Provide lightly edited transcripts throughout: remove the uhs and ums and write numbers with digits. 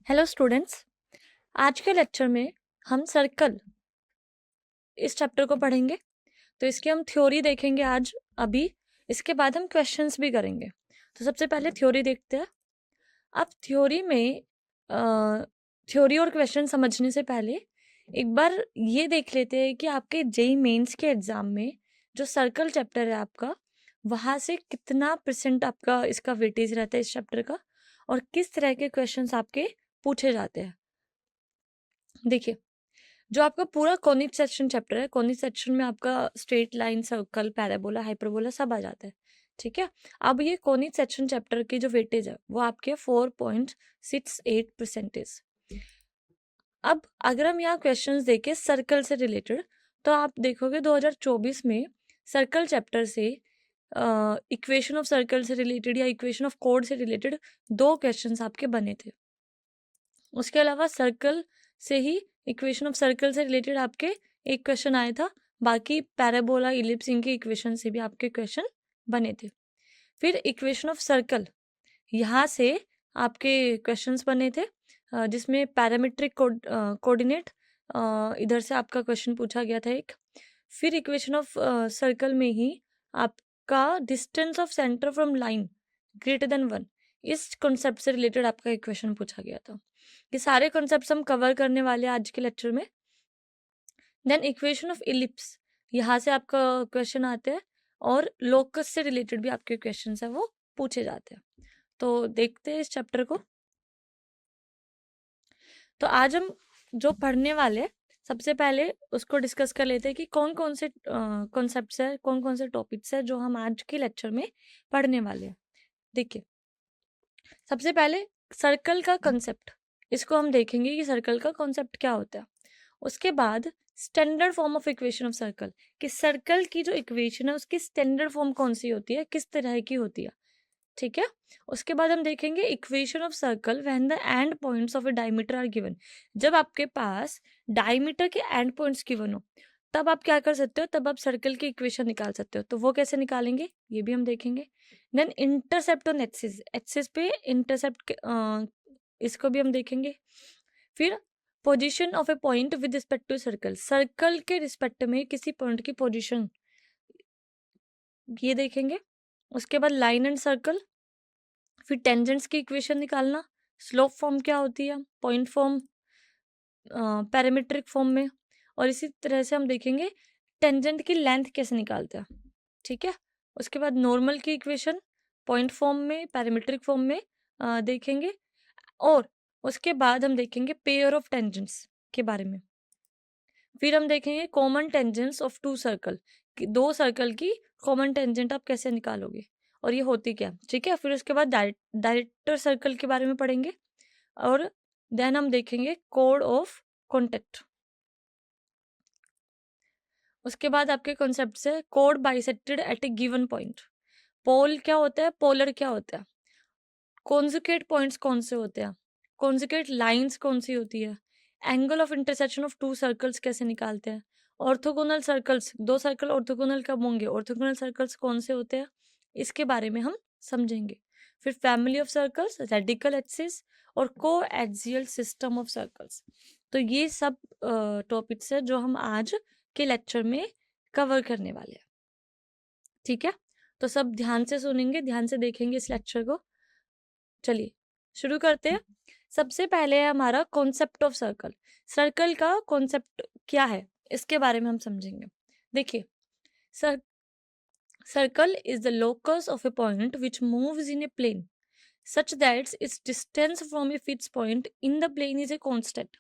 Hello students, आज के lecture में हम सर्कल इस चैप्टर को पढ़ेंगे। तो इसकी हम थ्योरी देखेंगे आज अभी। इसके बाद हम क्वेश्चंस भी करेंगे। तो सबसे पहले थ्योरी देखते हैं। अब थ्योरी में थ्योरी और क्वेश्चन समझने से पहले एक बार ये देख लेते हैं कि आपके जेई मेंस के एग्जाम में जो सर्कल चैप्टर है आपका, वहाँ से कितना परसेंट आपका इसका वेटेज रहता है इस चैप्टर का, और किस तरह के क्वेश्चंस आपके पूछे जाते हैं। देखिए, जो आपका पूरा कॉनिक सेक्शन चैप्टर है, कॉनिक सेक्शन में आपका straight line, circle, parabola, hyperbola सब आ जाता है। ठीक है। अब ये कॉनिक सेक्शन चैप्टर की जो वेटेज है वो आपके 4.68%। अब अगर हम यहाँ क्वेश्चंस देखें सर्कल से रिलेटेड, तो आप देखोगे 2024 में सर्कल चैप्टर से इक्वेशन ऑफ सर्कल से रिलेटेड या इक्वेशन ऑफ कोड से रिलेटेड 2 क्वेश्चंस आपके बने थे। उसके अलावा सर्कल से ही इक्वेशन ऑफ सर्कल से रिलेटेड आपके एक क्वेश्चन आया था। बाकी पैराबोला, इलिप्स, इनके इक्वेशन से भी आपके क्वेश्चन बने थे। फिर इक्वेशन ऑफ सर्कल, यहाँ से आपके क्वेश्चंस बने थे जिसमें पैरामीट्रिक कोऑर्डिनेट, इधर से आपका क्वेश्चन पूछा गया था एक। फिर इक्वेशन ऑफ सर्कल में ही आपका distance of centre from line greater than 1, इस कॉन्सेप्ट से रिलेटेड आपका एक क्वेश्चन पूछा गया था। ये सारे कॉन्सेप्ट्स हम कवर करने वाले हैं आज के लेक्चर में। देन इक्वेशन ऑफ इलिप्स, यहाँ से आपका क्वेश्चन आते हैं, और लोकस से रिलेटेड भी आपके क्वेश्चंस हैं वो पूछे जाते हैं। तो देखते हैं इस चैप्टर को। तो आज हम जो पढ़ने वाले हैं, सबसे पहले उसको डिस्कस कर लेते हैं कि कौन कौन से कॉन्सेप्ट्स है, कौन कौन से टॉपिक्स है जो हम आज के लेक्चर में पढ़ने वाले हैं। देखिए, सबसे पहले सर्कल का कॉन्सेप्ट, इसको हम देखेंगे कि सर्कल का कॉन्सेप्ट क्या होता है। उसके बाद standard form of equation of circle, कि सर्कल की जो इक्वेशन है उसकी स्टैंडर्ड फॉर्म कौन सी होती है, किस तरह की होती है। ठीक है। उसके बाद हम देखेंगे equation of circle when the end points of a diameter are given, जब आपके पास डायमीटर के एंड पॉइंट्स गिवन हो तब आप क्या कर सकते हो, तब आप सर्कल की इक्वेशन निकाल सकते हो। तो वो कैसे निकालेंगे ये भी हम देखेंगे। Then intercept on axis, axis पे इंटरसेप्ट, इसको भी हम देखेंगे। फिर position of a point with respect to circle, circle के रिस्पेक्ट में किसी पॉइंट की पोजीशन, ये देखेंगे। उसके बाद लाइन एंड सर्कल, फिर टेंजेंट्स की इक्वेशन निकालना, स्लोप फॉर्म क्या होती है, पॉइंट फॉर्म, पैरामीट्रिक फॉर्म में, और इसी तरह से हम देखेंगे टेंजेंट की लेंथ कैसे निकालते हैं। ठीक है। उसके बाद नॉर्मल की इक्वेशन पॉइंट फॉर्म में, पैरामीट्रिक फॉर्म में देखेंगे। और उसके बाद हम देखेंगे पेयर ऑफ टेंजेंट्स के बारे में। फिर हम देखेंगे common tangents of two circle, कि 2 सर्कल की कॉमन टेंजेंट आप कैसे निकालोगे और ये होती क्या। ठीक है। फिर उसके बाद डायरेक्टर सर्कल के बारे में पढ़ेंगे, और देन हम देखेंगे कोड ऑफ कॉन्टेक्ट। उसके बाद आपके कॉन्सेप्ट से कोड bisected at a given point, pole क्या होता है, पोलर क्या होता है, कॉन्जुगेट पॉइंट्स कौन से होते हैं, कॉन्जुगेट लाइंस कौन सी होती है, angle of intersection of 2 circles कैसे निकालते हैं, ऑर्थोगोनल सर्कल्स, 2 सर्कल ऑर्थोगोनल कब होंगे, ऑर्थोगोनल सर्कल्स कौन से होते हैं, इसके बारे में हम समझेंगे। फिर family of circles, radical axis, और को एक्सियल सिस्टम ऑफ सर्कल्स। तो ये सब टॉपिक्स है जो हम आज के लेक्चर में कवर करने वाले हैं। ठीक है। तो सब ध्यान से सुनेंगे, ध्यान से देखेंगे इस लेक्चर को। चलिए शुरू करते हैं। सबसे पहले है हमारा कॉन्सेप्ट ऑफ सर्कल। सर्कल का कॉन्सेप्ट क्या है इसके बारे में हम समझेंगे। देखिए, circle is the locus of a point which moves in a plane such that its distance from a fix point in the plane is a constant.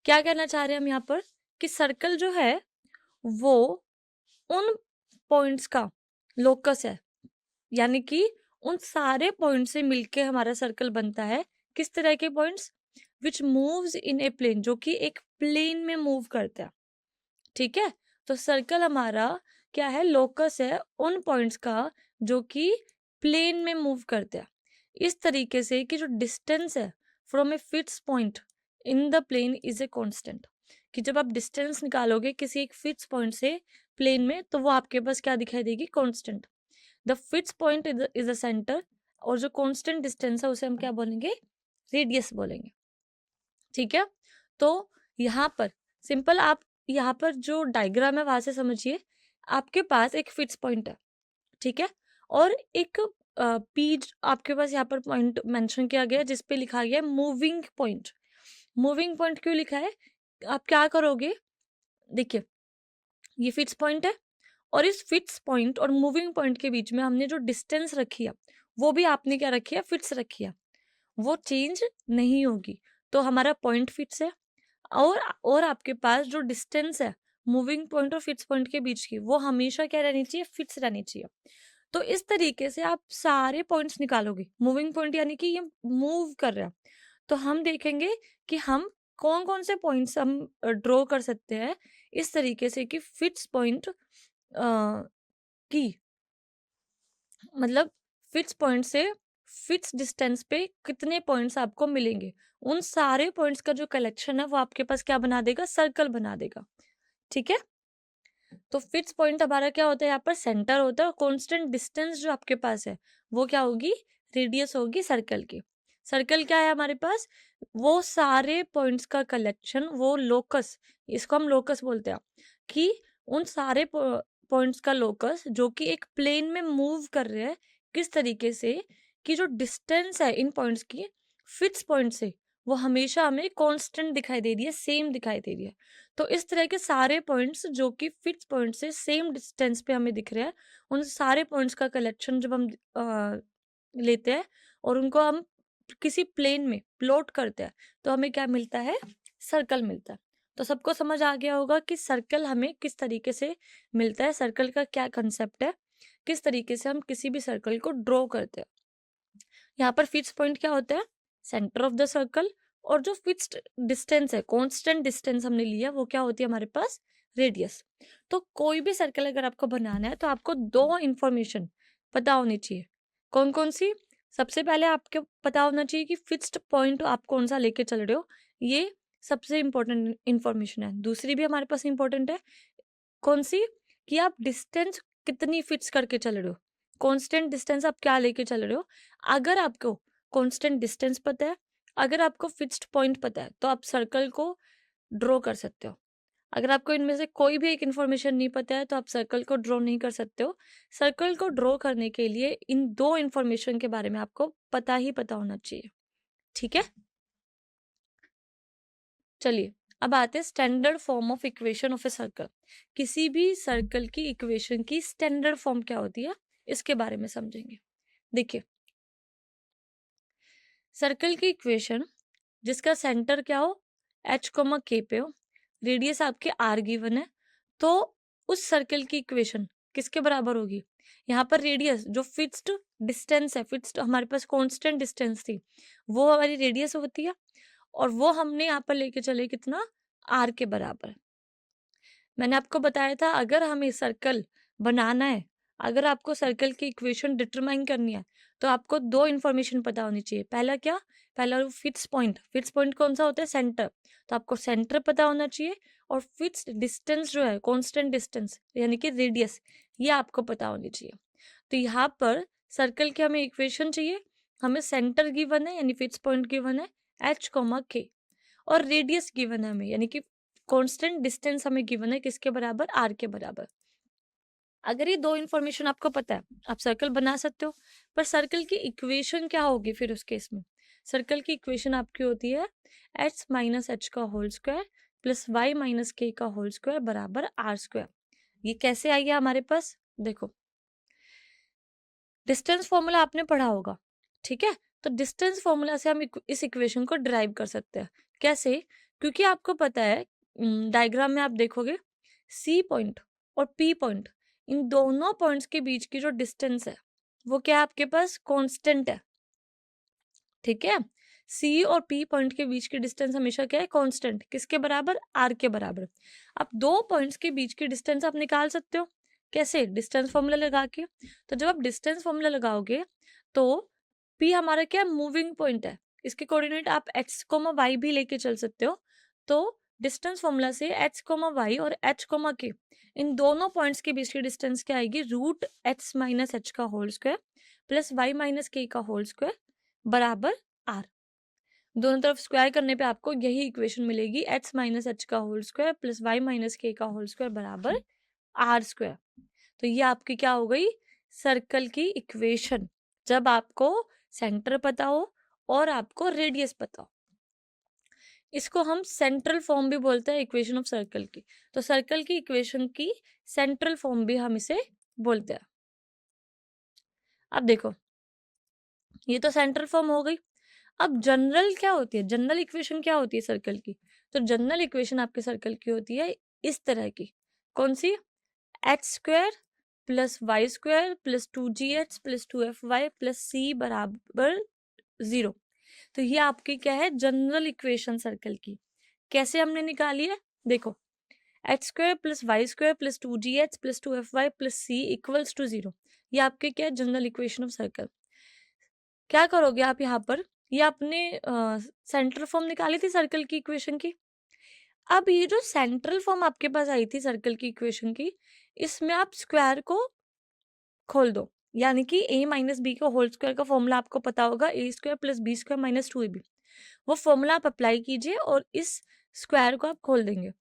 क्या कहना चाह रहे हैं हम यहाँ पर, कि सर्कल जो है वो उन पॉइंट्स का लोकस है, यानी कि उन सारे पॉइंट से मिलके हमारा सर्कल बनता है। किस तरह के points, which moves in a plane, जो कि एक प्लेन में मूव करता है। ठीक है। तो सर्कल हमारा क्या है, लोकस है उन पॉइंट्स का जो कि प्लेन में मूव करते हैं। इस तरीके से कि जो डिस्टेंस है from a fix point in the plane is a constant, कि जब आप डिस्टेंस निकालोगे किसी एक फिक्स पॉइंट से प्लेन में, तो वो आपके पास क्या दिखाई देगी, constant. The fix point is the centre, और जो कांस्टेंट डिस्टेंस है उसे हम क्या बोलेंगे, रेडियस बोलेंगे। ठीक है। तो यहाँ पर सिंपल, आप यहाँ पर जो डायग्राम है वहां से समझिए, आपके पास एक फिक्स पॉइंट है, ठीक है, और एक पी आपके पास यहाँ पर पॉइंट मेंशन किया गया है जिसपे लिखा गया है मूविंग पॉइंट। मूविंग पॉइंट क्यों लिखा है? आप क्या करोगे, देखिए ये फिक्स पॉइंट है, और इस फिक्स पॉइंट और मूविंग पॉइंट के बीच में हमने जो डिस्टेंस रखी है वो भी आपने क्या रखी है, फिक्स रखी है, वो चेंज नहीं होगी। तो हमारा पॉइंट फिक्स है, और आपके पास जो डिस्टेंस है मूविंग पॉइंट और फिक्स पॉइंट के बीच की, वो हमेशा क्या रहनी चाहिए, फिक्स रहनी चाहिए। तो इस तरीके से आप सारे पॉइंट्स निकालोगे। मूविंग पॉइंट यानी कि ये मूव कर रहा है, तो हम देखेंगे कि हम कौन कौन से पॉइंट्स हम ड्रॉ कर सकते हैं इस तरीके से कि फिक्स पॉइंट की मतलब फिक्स पॉइंट से फिक्स डिस्टेंस पे कितने पॉइंट्स आपको मिलेंगे। उन सारे पॉइंट्स का जो कलेक्शन है वो आपके पास क्या बना देगा, सर्कल बना देगा। ठीक है। तो फिक्स पॉइंट हमारा क्या होता है, यहाँ पर सेंटर होता है, और कांस्टेंट डिस्टेंस जो आपके पास है वो क्या होगी, रेडियस होगी सर्कल की। सर्कल क्या है हमारे पास, वो सारे पॉइंट्स का कलेक्शन, वो लोकस, इसको हम लोकस बोलते हैं, कि उन सारे पॉइंट्स का लोकस जो कि एक प्लेन में मूव कर रहे हैं, किस तरीके से कि जो डिस्टेंस है इन पॉइंट्स की फिक्स पॉइंट से, वो हमेशा हमें कांस्टेंट दिखाई दे रही है, सेम दिखाई दे रही है। तो इस तरह के सारे पॉइंट्स जो कि फिक्स पॉइंट से सेम डिस्टेंस पे हमें दिख रहे हैं, उन सारे पॉइंट्स का कलेक्शन जब हम लेते हैं और उनको हम किसी प्लेन में प्लॉट करते हैं, तो हमें क्या मिलता है, सर्कल मिलता है। तो सबको समझ आ गया होगा कि सर्कल हमें किस तरीके से मिलता है, सर्कल का क्या कंसेप्ट है, किस तरीके से हम किसी भी सर्कल को ड्रॉ करते हैं। यहाँ पर फिक्स पॉइंट क्या होता है, सेंटर ऑफ द सर्कल, और जो फिक्स्ड डिस्टेंस है, कांस्टेंट डिस्टेंस हमने लिया, वो क्या होती है हमारे पास, रेडियस। तो कोई भी सर्कल अगर आपको बनाना है तो आपको दो इंफॉर्मेशन पता होनी चाहिए। कौन कौन सी? सबसे पहले आपको पता होना चाहिए कि फिक्स्ड पॉइंट आप कौन सा लेके चल रहे हो, ये सबसे इंपॉर्टेंट इंफॉर्मेशन है। दूसरी भी हमारे पास इंपॉर्टेंट है, कौन सी, कि आप डिस्टेंस कितनी फिक्स करके चल रहे हो, कांस्टेंट डिस्टेंस आप क्या लेके चल रहे हो। अगर आपको कांस्टेंट डिस्टेंस पता है, अगर आपको फिक्स्ड पॉइंट पता है, तो आप सर्कल को ड्रॉ कर सकते हो। अगर आपको इनमें से कोई भी एक इन्फॉर्मेशन नहीं पता है तो आप सर्कल को ड्रॉ नहीं कर सकते हो। सर्कल को ड्रॉ करने के लिए इन दो इन्फॉर्मेशन के बारे में आपको पता ही पता होना चाहिए। ठीक है, चलिए अब आते हैं standard form of equation of a circle. किसी भी सर्कल की इक्वेशन की स्टैंडर्ड फॉर्म क्या होती है, इसके बारे में समझेंगे। देखिए, सर्कल की इक्वेशन जिसका सेंटर क्या हो, एच कोमा के पे हो, रेडियस आपके आर गिवन है, तो उस सर्कल की इक्वेशन किसके बराबर होगी, यहाँ पर रेडियस जो फिक्स्ड डिस्टेंस है, फिक्स्ड हमारे पास कांस्टेंट डिस्टेंस थी, वो हमारी रेडियस होती है, और वो हमने यहाँ पर लेके चले कितना, आर के बराबर। मैंने आपको बताया था अगर हमें सर्कल बनाना है, अगर आपको सर्कल की इक्वेशन डिटरमाइन करनी है, तो आपको दो इन्फॉर्मेशन पता होनी चाहिए। पहला क्या, पहला फिक्स पॉइंट, फिक्स पॉइंट कौन सा होता है, सेंटर, तो आपको सेंटर पता होना चाहिए, और फिक्स डिस्टेंस जो है कांस्टेंट डिस्टेंस यानी कि रेडियस, ये आपको पता होनी चाहिए। तो यहाँ पर सर्कल की हमें इक्वेशन चाहिए, हमें सेंटर गिवन है यानी फिक्स पॉइंट गिवन है एच कोमा के, और रेडियस गिवन है हमें यानी कि कांस्टेंट डिस्टेंस हमें गिवन है किसके बराबर, आर के बराबर। अगर ये दो इन्फॉर्मेशन आपको पता है, आप सर्कल बना सकते हो। पर सर्कल की इक्वेशन क्या होगी फिर उस केस में, सर्कल की इक्वेशन आपकी होती है एच माइनस एच का whole square plus Y minus के का होल स्क्वायर बराबर आर स्क्वायर। ये कैसे आई है हमारे पास, देखो डिस्टेंस फॉर्मूला आपने पढ़ा होगा, ठीक है, तो डिस्टेंस फॉर्मूला से हम इस इक्वेशन को डिराइव कर सकते हैं। कैसे, क्योंकि आपको पता है डायग्राम में आप देखोगे सी पॉइंट और पी पॉइंट, इन दोनों पॉइंट्स के बीच की जो डिस्टेंस है वो क्या है आपके पास, कांस्टेंट है। ठीक है, सी और पी पॉइंट के बीच की डिस्टेंस हमेशा क्या है, कांस्टेंट, किसके बराबर, आर के बराबर। अब दो पॉइंट्स के बीच की डिस्टेंस आप निकाल सकते हो, कैसे, डिस्टेंस फॉर्मूला लगा के। तो जब आप डिस्टेंस फॉर्मूला लगाओगे तो पी हमारा क्या, मूविंग पॉइंट है, इसके कोऑर्डिनेट आप एक्स कोमा वाई भी लेके चल सकते हो। तो डिस्टेंस फॉर्मूला से एक्स कोमा वाई और एच कोमा के, इन दोनों पॉइंट्स के बीच की डिस्टेंस क्या आएगी, रूट एक्स माइनस एच का whole square plus Y minus के का होल स्क्वायर बराबर आर। दोनों तरफ स्क्वायर करने पे आपको यही इक्वेशन मिलेगी, x माइनस एच का whole square plus Y minus के का होल स्क्वायर बराबर आर स्क्वायर। तो ये आपकी क्या हो गई, सर्कल की इक्वेशन, जब आपको सेंटर पता हो और आपको रेडियस पता हो। इसको हम सेंट्रल फॉर्म भी बोलते हैं इक्वेशन ऑफ सर्कल की। तो सर्कल की इक्वेशन की सेंट्रल फॉर्म भी हम इसे बोलते हैं। अब देखो, ये तो सेंट्रल फॉर्म हो गई। अब जनरल क्या होती है, जनरल इक्वेशन क्या होती है सर्कल की? तो जनरल इक्वेशन आपके सर्कल की होती है इस तरह की, कौन सी, h square plus Y square plus 2gh plus 2fy plus c बराबर 0। तो ये आपकी क्या है, जनरल इक्वेशन सर्कल की। कैसे हमने निकाली है, देखो, h square plus Y square plus 2gh plus 2fy plus C equals to 0। ये आपके क्या है, जनरल इक्वेशन ऑफ सर्कल। क्या करोगे आप यहाँ पर, ये आपने सेंट्रल फॉर्म निकाली थी सर्कल की इक्वेशन की। अब ये जो सेंट्रल फॉर्म आपके पास आई थी सर्कल की इक्वेशन की, इसमें आप स्क्वायर को खोल दो, यानी कि a माइनस बी का होल स्क्वायर का फॉर्मूला आपको पता होगा, a square plus b square minus 2ab। वो फॉर्मूला आप अप्लाई कीजिए और इस स्क्वायर को आप खोल देंगे।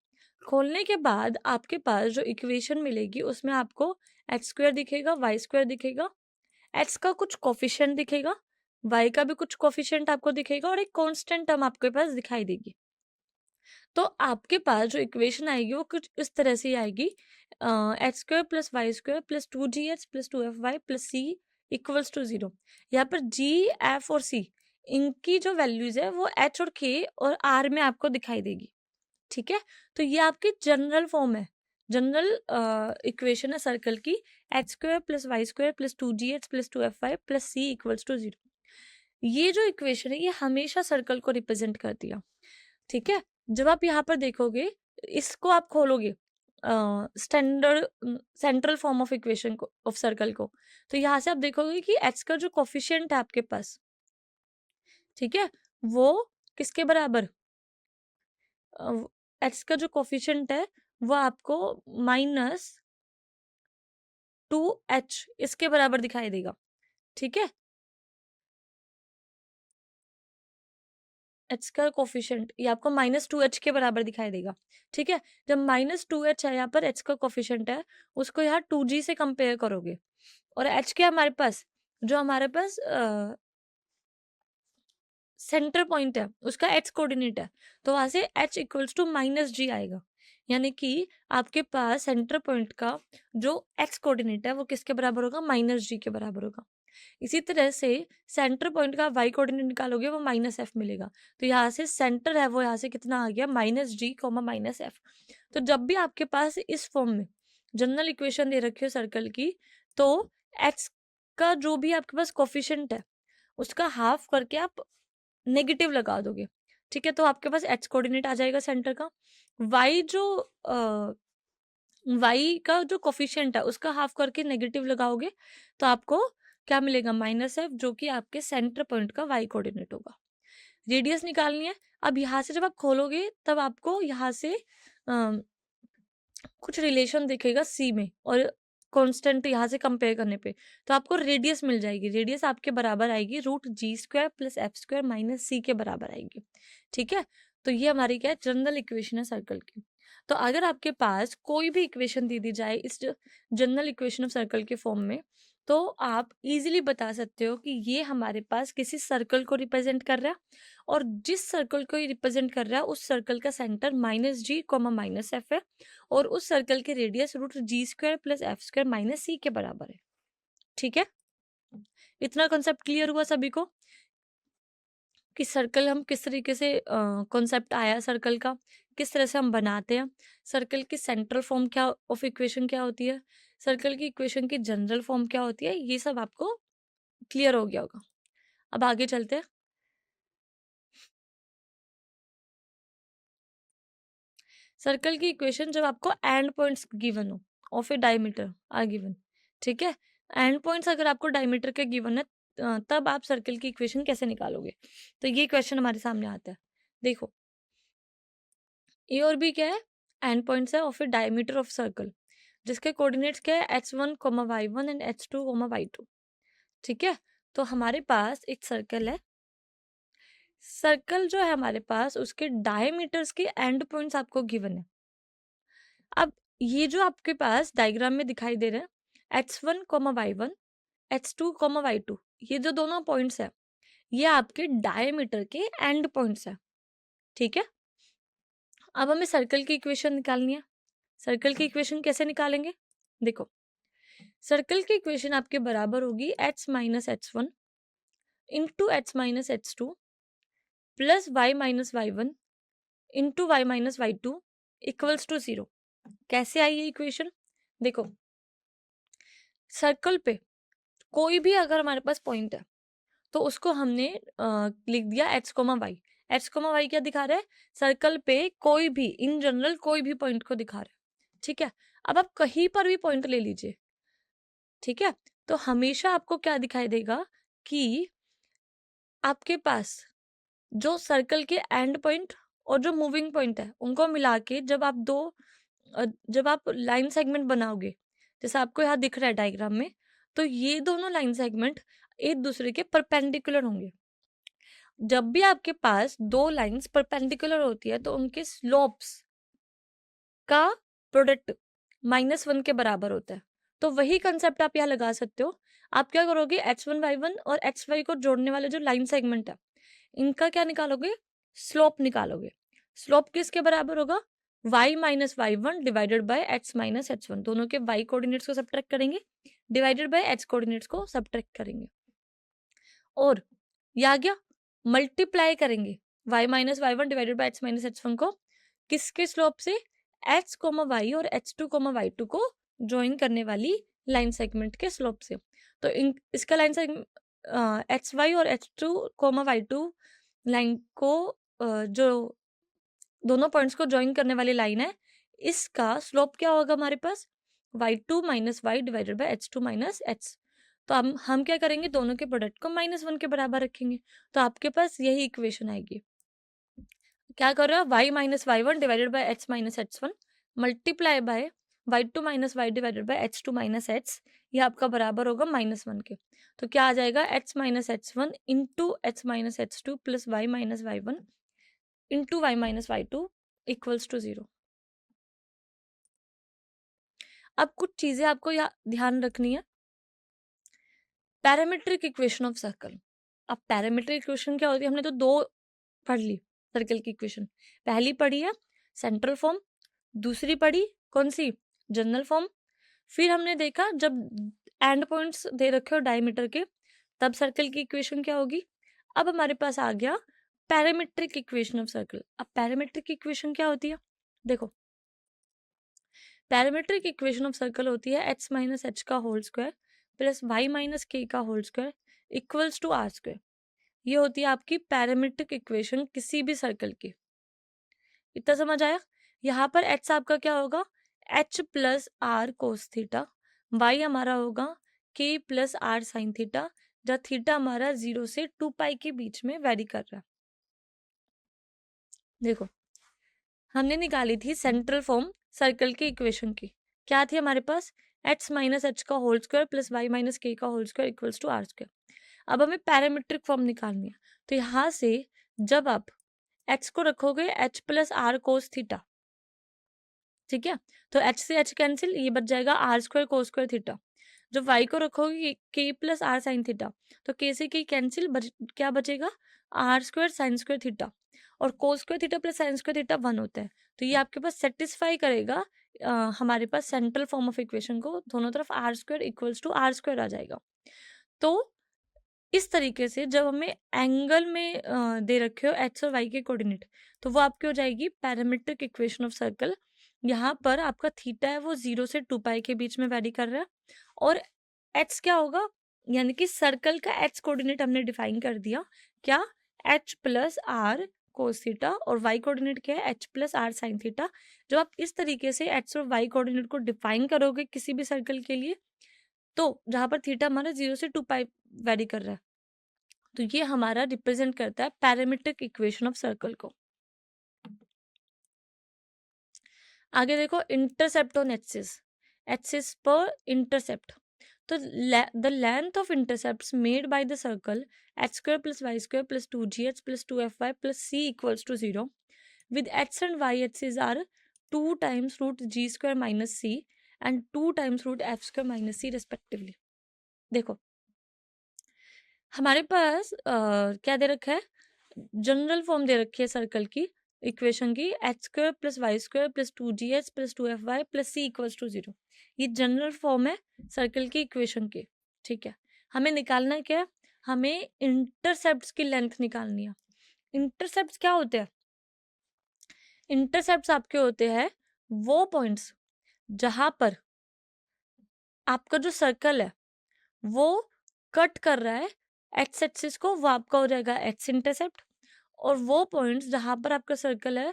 खोलने के बाद आपके पास जो इक्वेशन मिलेगी उसमें आपको एक्स स्क्वायर दिखेगा, वाई स्क्वायर दिखेगा, एक्स का कुछ कोफिशिएंट दिखेगा, वाई का भी कुछ कोफिशिएंट आपको दिखेगा और एक कांस्टेंट टर्म आपके पास दिखाई देगी। तो आपके पास जो इक्वेशन आएगी वो कुछ इस तरह से आएगी, x square plus Y square plus 2gh plus 2fy plus C equals to 0। यहाँ पर जी, एफ और सी, इनकी जो वैल्यूज है वो एच और के और आर में आपको दिखाई देगी। ठीक है, तो ये आपकी जनरल फॉर्म है, जनरल इक्वेशन है सर्कल की, x square plus Y square plus 2gh plus 2fy plus C equals to 0। ये जो इक्वेशन है ये हमेशा सर्कल को रिप्रेजेंट करती है। ठीक है, जब आप यहाँ पर देखोगे, इसको आप खोलोगे standard central form of equation को ऑफ सर्कल को, तो यहाँ से आप देखोगे कि एक्स का जो कोफिशिएंट है आपके पास, ठीक है, वो किसके बराबर, एक्स का जो कोफिशिएंट है वो आपको -2h इसके बराबर दिखाई देगा। ठीक है, एच का कोफिशिएंट ये आपको -2h के बराबर दिखाई देगा। ठीक है, जब -2h है यहाँ पर, एच का कोफिशिएंट है, उसको यहाँ 2g से कंपेयर करोगे और एच क्या हमारे पास, जो हमारे पास सेंटर पॉइंट है उसका एक्स कोऑर्डिनेट है, तो वहां से h इक्वल्स टू -g आएगा। यानी कि आपके पास सेंटर पॉइंट का जो एक्स कोऑर्डिनेट है वो किसके बराबर होगा, -g के बराबर होगा। इसी तरह से सेंटर पॉइंट का वाई कोऑर्डिनेट निकालोगे वो -f मिलेगा। तो यहाँ से सेंटर है वो यहाँ से कितना आ गया, -g, -f। तो जब भी आपके पास इस फॉर्म में जनरल इक्वेशन दे रखी हो सर्कल की, तो एक्स का जो भी आपके पास कोफिशिएंट है उसका हाफ करके आप नेगेटिव लगा दोगे। ठीक है, तो आपके पास एक्स कोऑर्डिनेट आ जाएगा सेंटर का। वाई जो वाई का जो कोफिशिएंट है उसका हाफ करके नेगेटिव लगाओगे तो आपको क्या मिलेगा, -f, जो कि आपके सेंटर पॉइंट का वाई कोऑर्डिनेट होगा। रेडियस निकालनी है। अब यहाँ से जब आप खोलोगे तब आपको यहाँ से कुछ रिलेशन दिखेगा सी में और कांस्टेंट यहाँ से कंपेयर करने पे, तो आपको रेडियस मिल जाएगी। रेडियस आपके बराबर आएगी √g² प्लस f² माइनस सी के बराबर आएगी। ठीक है, तो ये हमारी क्या है, जनरल इक्वेशन है सर्कल की। तो अगर आपके पास कोई भी इक्वेशन दे दी जाए इस जनरल इक्वेशन ऑफ सर्कल के फॉर्म में, तो आप इजीली बता सकते हो कि ये हमारे पास किसी सर्कल को रिप्रेजेंट कर रहा है और जिस सर्कल को ये रिप्रेजेंट कर रहा है उस सर्कल का सेंटर -g, -f है और उस सर्कल के radius √g² plus f² minus सी के बराबर है। ठीक है, इतना कॉन्सेप्ट क्लियर हुआ सभी को कि सर्कल हम किस तरीके से, कॉन्सेप्ट आया सर्कल का, किस तरह से हम बनाते हैं, सर्कल की सेंट्रल फॉर्म क्या ऑफ इक्वेशन क्या होती है, सर्कल की इक्वेशन की जनरल फॉर्म क्या होती है, ये सब आपको क्लियर हो गया होगा। अब आगे चलते हैं। सर्कल की इक्वेशन जब आपको एंड पॉइंट्स गिवन हो of a diameter are given. ठीक है, एंड पॉइंट्स अगर आपको डायमीटर के गिवन है तब आप सर्कल की इक्वेशन कैसे निकालोगे, तो ये क्वेश्चन हमारे सामने आता है। देखो, ए और बी क्या है, एंड पॉइंट्स है of a diameter of circle जिसके कोऑर्डिनेट्स क्या है, h1, y1 and h2, y2। ठीक है, तो हमारे पास एक सर्कल है, सर्कल जो है हमारे पास उसके डायमीटर्स के एंड पॉइंट्स आपको गिवन है। अब ये जो आपके पास डायग्राम में दिखाई दे रहे हैं x1 y1 x2 y2, ये जो दोनों पॉइंट्स है ये आपके डायमीटर के एंड पॉइंट्स है। ठीक है, अब हमें सर्कल की इक्वेशन निकालनी है। सर्कल की इक्वेशन कैसे निकालेंगे? देखो, सर्कल की इक्वेशन आपके बराबर होगी h minus h1 into h minus h2 plus y minus y1 into y minus y2 equals to 0। कैसे आई ये इक्वेशन? देखो, सर्कल पे कोई भी अगर हमारे पास पॉइंट है तो उसको हमने लिख दिया x comma y. X comma y क्या दिखा रहा है? सर्कल पे कोई भी, इन जनरल कोई भी पॉइंट को दिखा रहा है। ठीक है, अब आप कहीं पर भी पॉइंट ले लीजिए, ठीक है, तो हमेशा आपको क्या दिखाई देगा कि आपके पास जो सर्कल के एंड पॉइंट और जो मूविंग पॉइंट है उनको मिला के जब आप लाइन सेगमेंट बनाओगे, जैसे आपको यहाँ दिख रहा है डायग्राम में, तो ये दोनों लाइन सेगमेंट एक दूसरे के परपेंडिकुलर होंगे। जब भी आपके पास दो लाइंस परपेंडिकुलर होती है तो उनके स्लोप्स का प्रोडक्ट -1 के बराबर होता है। तो वही कंसेप्ट आप यहाँ लगा सकते हो। आप क्या करोगे, h1y1 और xy को जोड़ने वाले जो लाइन सेगमेंट है इनका क्या निकालोगे? स्लोप निकालोगे। स्लोप किसके बराबर होगा? y minus y1 divided by x minus h1। दोनों के y कोऑर्डिनेट्स को सब्ट्रैक्ट करेंगे, डिवाइडेड बाय h कोऑर्डिनेट्स को सब्ट्रैक्ट करेंगे, और ये आ गया, मल्टीप्लाई करेंगे y minus y1 divided by x minus h1 को किसके स्लोप से? h कोमा वाई और h2 कोमा y2 को ज्वाइन करने वाली लाइन सेगमेंट के स्लोप से। तो इसका लाइन सेगमेंट एच वाई और h2 कोमा y2 लाइन को जो दोनों पॉइंट्स को ज्वाइन करने वाली लाइन है, इसका स्लोप क्या होगा हमारे पास? y2 minus y divided by h2 minus h। तो हम क्या करेंगे, दोनों के प्रोडक्ट को -1 के बराबर रखेंगे, तो आपके पास यही इक्वेशन आएगी। क्या कर रहे हो? y minus y1 divided by h minus h1 multiply by y2 minus y divided by h2 minus h, ये आपका बराबर होगा -1 के। तो क्या आ जाएगा? h minus h1 into h minus h2 plus y minus y1 into y minus y2 equals to 0। अब कुछ चीजें आपको ध्यान रखनी है। Parametric equation of circle. अब पैरामीट्रिक इक्वेशन क्या होती है? हमने तो दो पढ़ ली सर्कल की इक्वेशन। पहली पढ़ी है सेंट्रल फॉर्म, दूसरी पढ़ी कौन सी? General form. फिर हमने देखा जब एंड पॉइंट्स दे रखे हो डायमीटर के, तब सर्कल की इक्वेशन क्या होगी। अब हमारे पास आ गया पैरामीट्रिक इक्वेशन ऑफ सर्कल। अब पैरामीट्रिक इक्वेशन क्या होती है? देखो, पैरामीट्रिक इक्वेशन ऑफ सर्कल होती है x माइनस एच का whole square plus y minus के का whole square equals to are square. ये होती है आपकी पैरामीट्रिक इक्वेशन किसी भी सर्कल की। इतना समझ आया? यहाँ पर h आपका क्या होगा? h plus R cos theta, y हमारा होगा k plus are sine theta, जहाँ थीटा हमारा 0 से 2 पाई के बीच में वेरी कर रहा है। देखो, हमने निकाली थी सेंट्रल फॉर्म सर्कल की इक्वेशन की। क्या थी हमारे पास? x माइनस एच का whole square plus y minus के का whole square equals to are square. अब हमें पैरामीट्रिक फॉर्म निकालनी है, तो यहाँ से जब आप x को रखोगे h plus R cos theta, ठीक है, तो h से h कैंसिल, ये बच जाएगा r square cos square theta. जब y को रखोगे k plus are sine theta, तो k से k कैंसिल, क्या बचेगा? R square sine square theta, और cos square theta plus sine square theta 1 होता है। तो ये आपके पास सेटिस्फाई करेगा हमारे पास सेंट्रल फॉर्म ऑफ इक्वेशन को, दोनों तरफ r square equals to are square आ जाएगा। तो इस तरीके से जब हमें एंगल में दे रखे हो एक्स और वाई के कोऑर्डिनेट, तो वो आपकी हो जाएगी पैरामीट्रिक इक्वेशन ऑफ सर्कल। यहाँ पर आपका थीटा है वो 0 से 2 पाई के बीच में वैरी कर रहा है, और एच क्या होगा, यानी कि सर्कल का एच कोऑर्डिनेट हमने डिफाइन कर दिया, क्या? H plus R cos theta, और वाई कोऑर्डिनेट क्या है? H plus are sine theta. जब आप इस तरीके से एच और वाई कोऑर्डिनेट को डिफाइन करोगे किसी भी सर्कल के लिए, तो जहां पर थीटा हमारा 0 से 2 पाई वेरी कर रहा है, तो ये हमारा रिप्रेजेंट करता है पैरामीट्रिक इक्वेशन ऑफ सर्कल को। आगे देखो, इंटरसेप्ट ऑन एक्सिस, एक्सिस पर इंटरसेप्ट। तो the length of intercepts made by the circle h square plus y square plus 2gh plus 2fy plus c equals to 0 with x and y axes are 2 times root g square minus c and 2 times root f square minus c respectively. देखो हमारे पास क्या दे रखा है, general form दे रखी है circle की equation की, H square plus Y square plus 2gh plus 2fy plus c equals to 0. ये जनरल फॉर्म है सर्कल की इक्वेशन की. ठीक है, हमें निकालना क्या है, हमें इंटरसेप्ट्स की लेंथ निकालनी है. इंटरसेप्ट्स क्या होते हैं, इंटरसेप्ट्स आपके होते हैं वो पॉइंट्स जहां पर आपका जो सर्कल है वो कट कर रहा है एक्स एक्सिस को, वो आपका हो जाएगा एक्स इंटरसेप्ट. और वो पॉइंट्स जहां पर आपका सर्कल है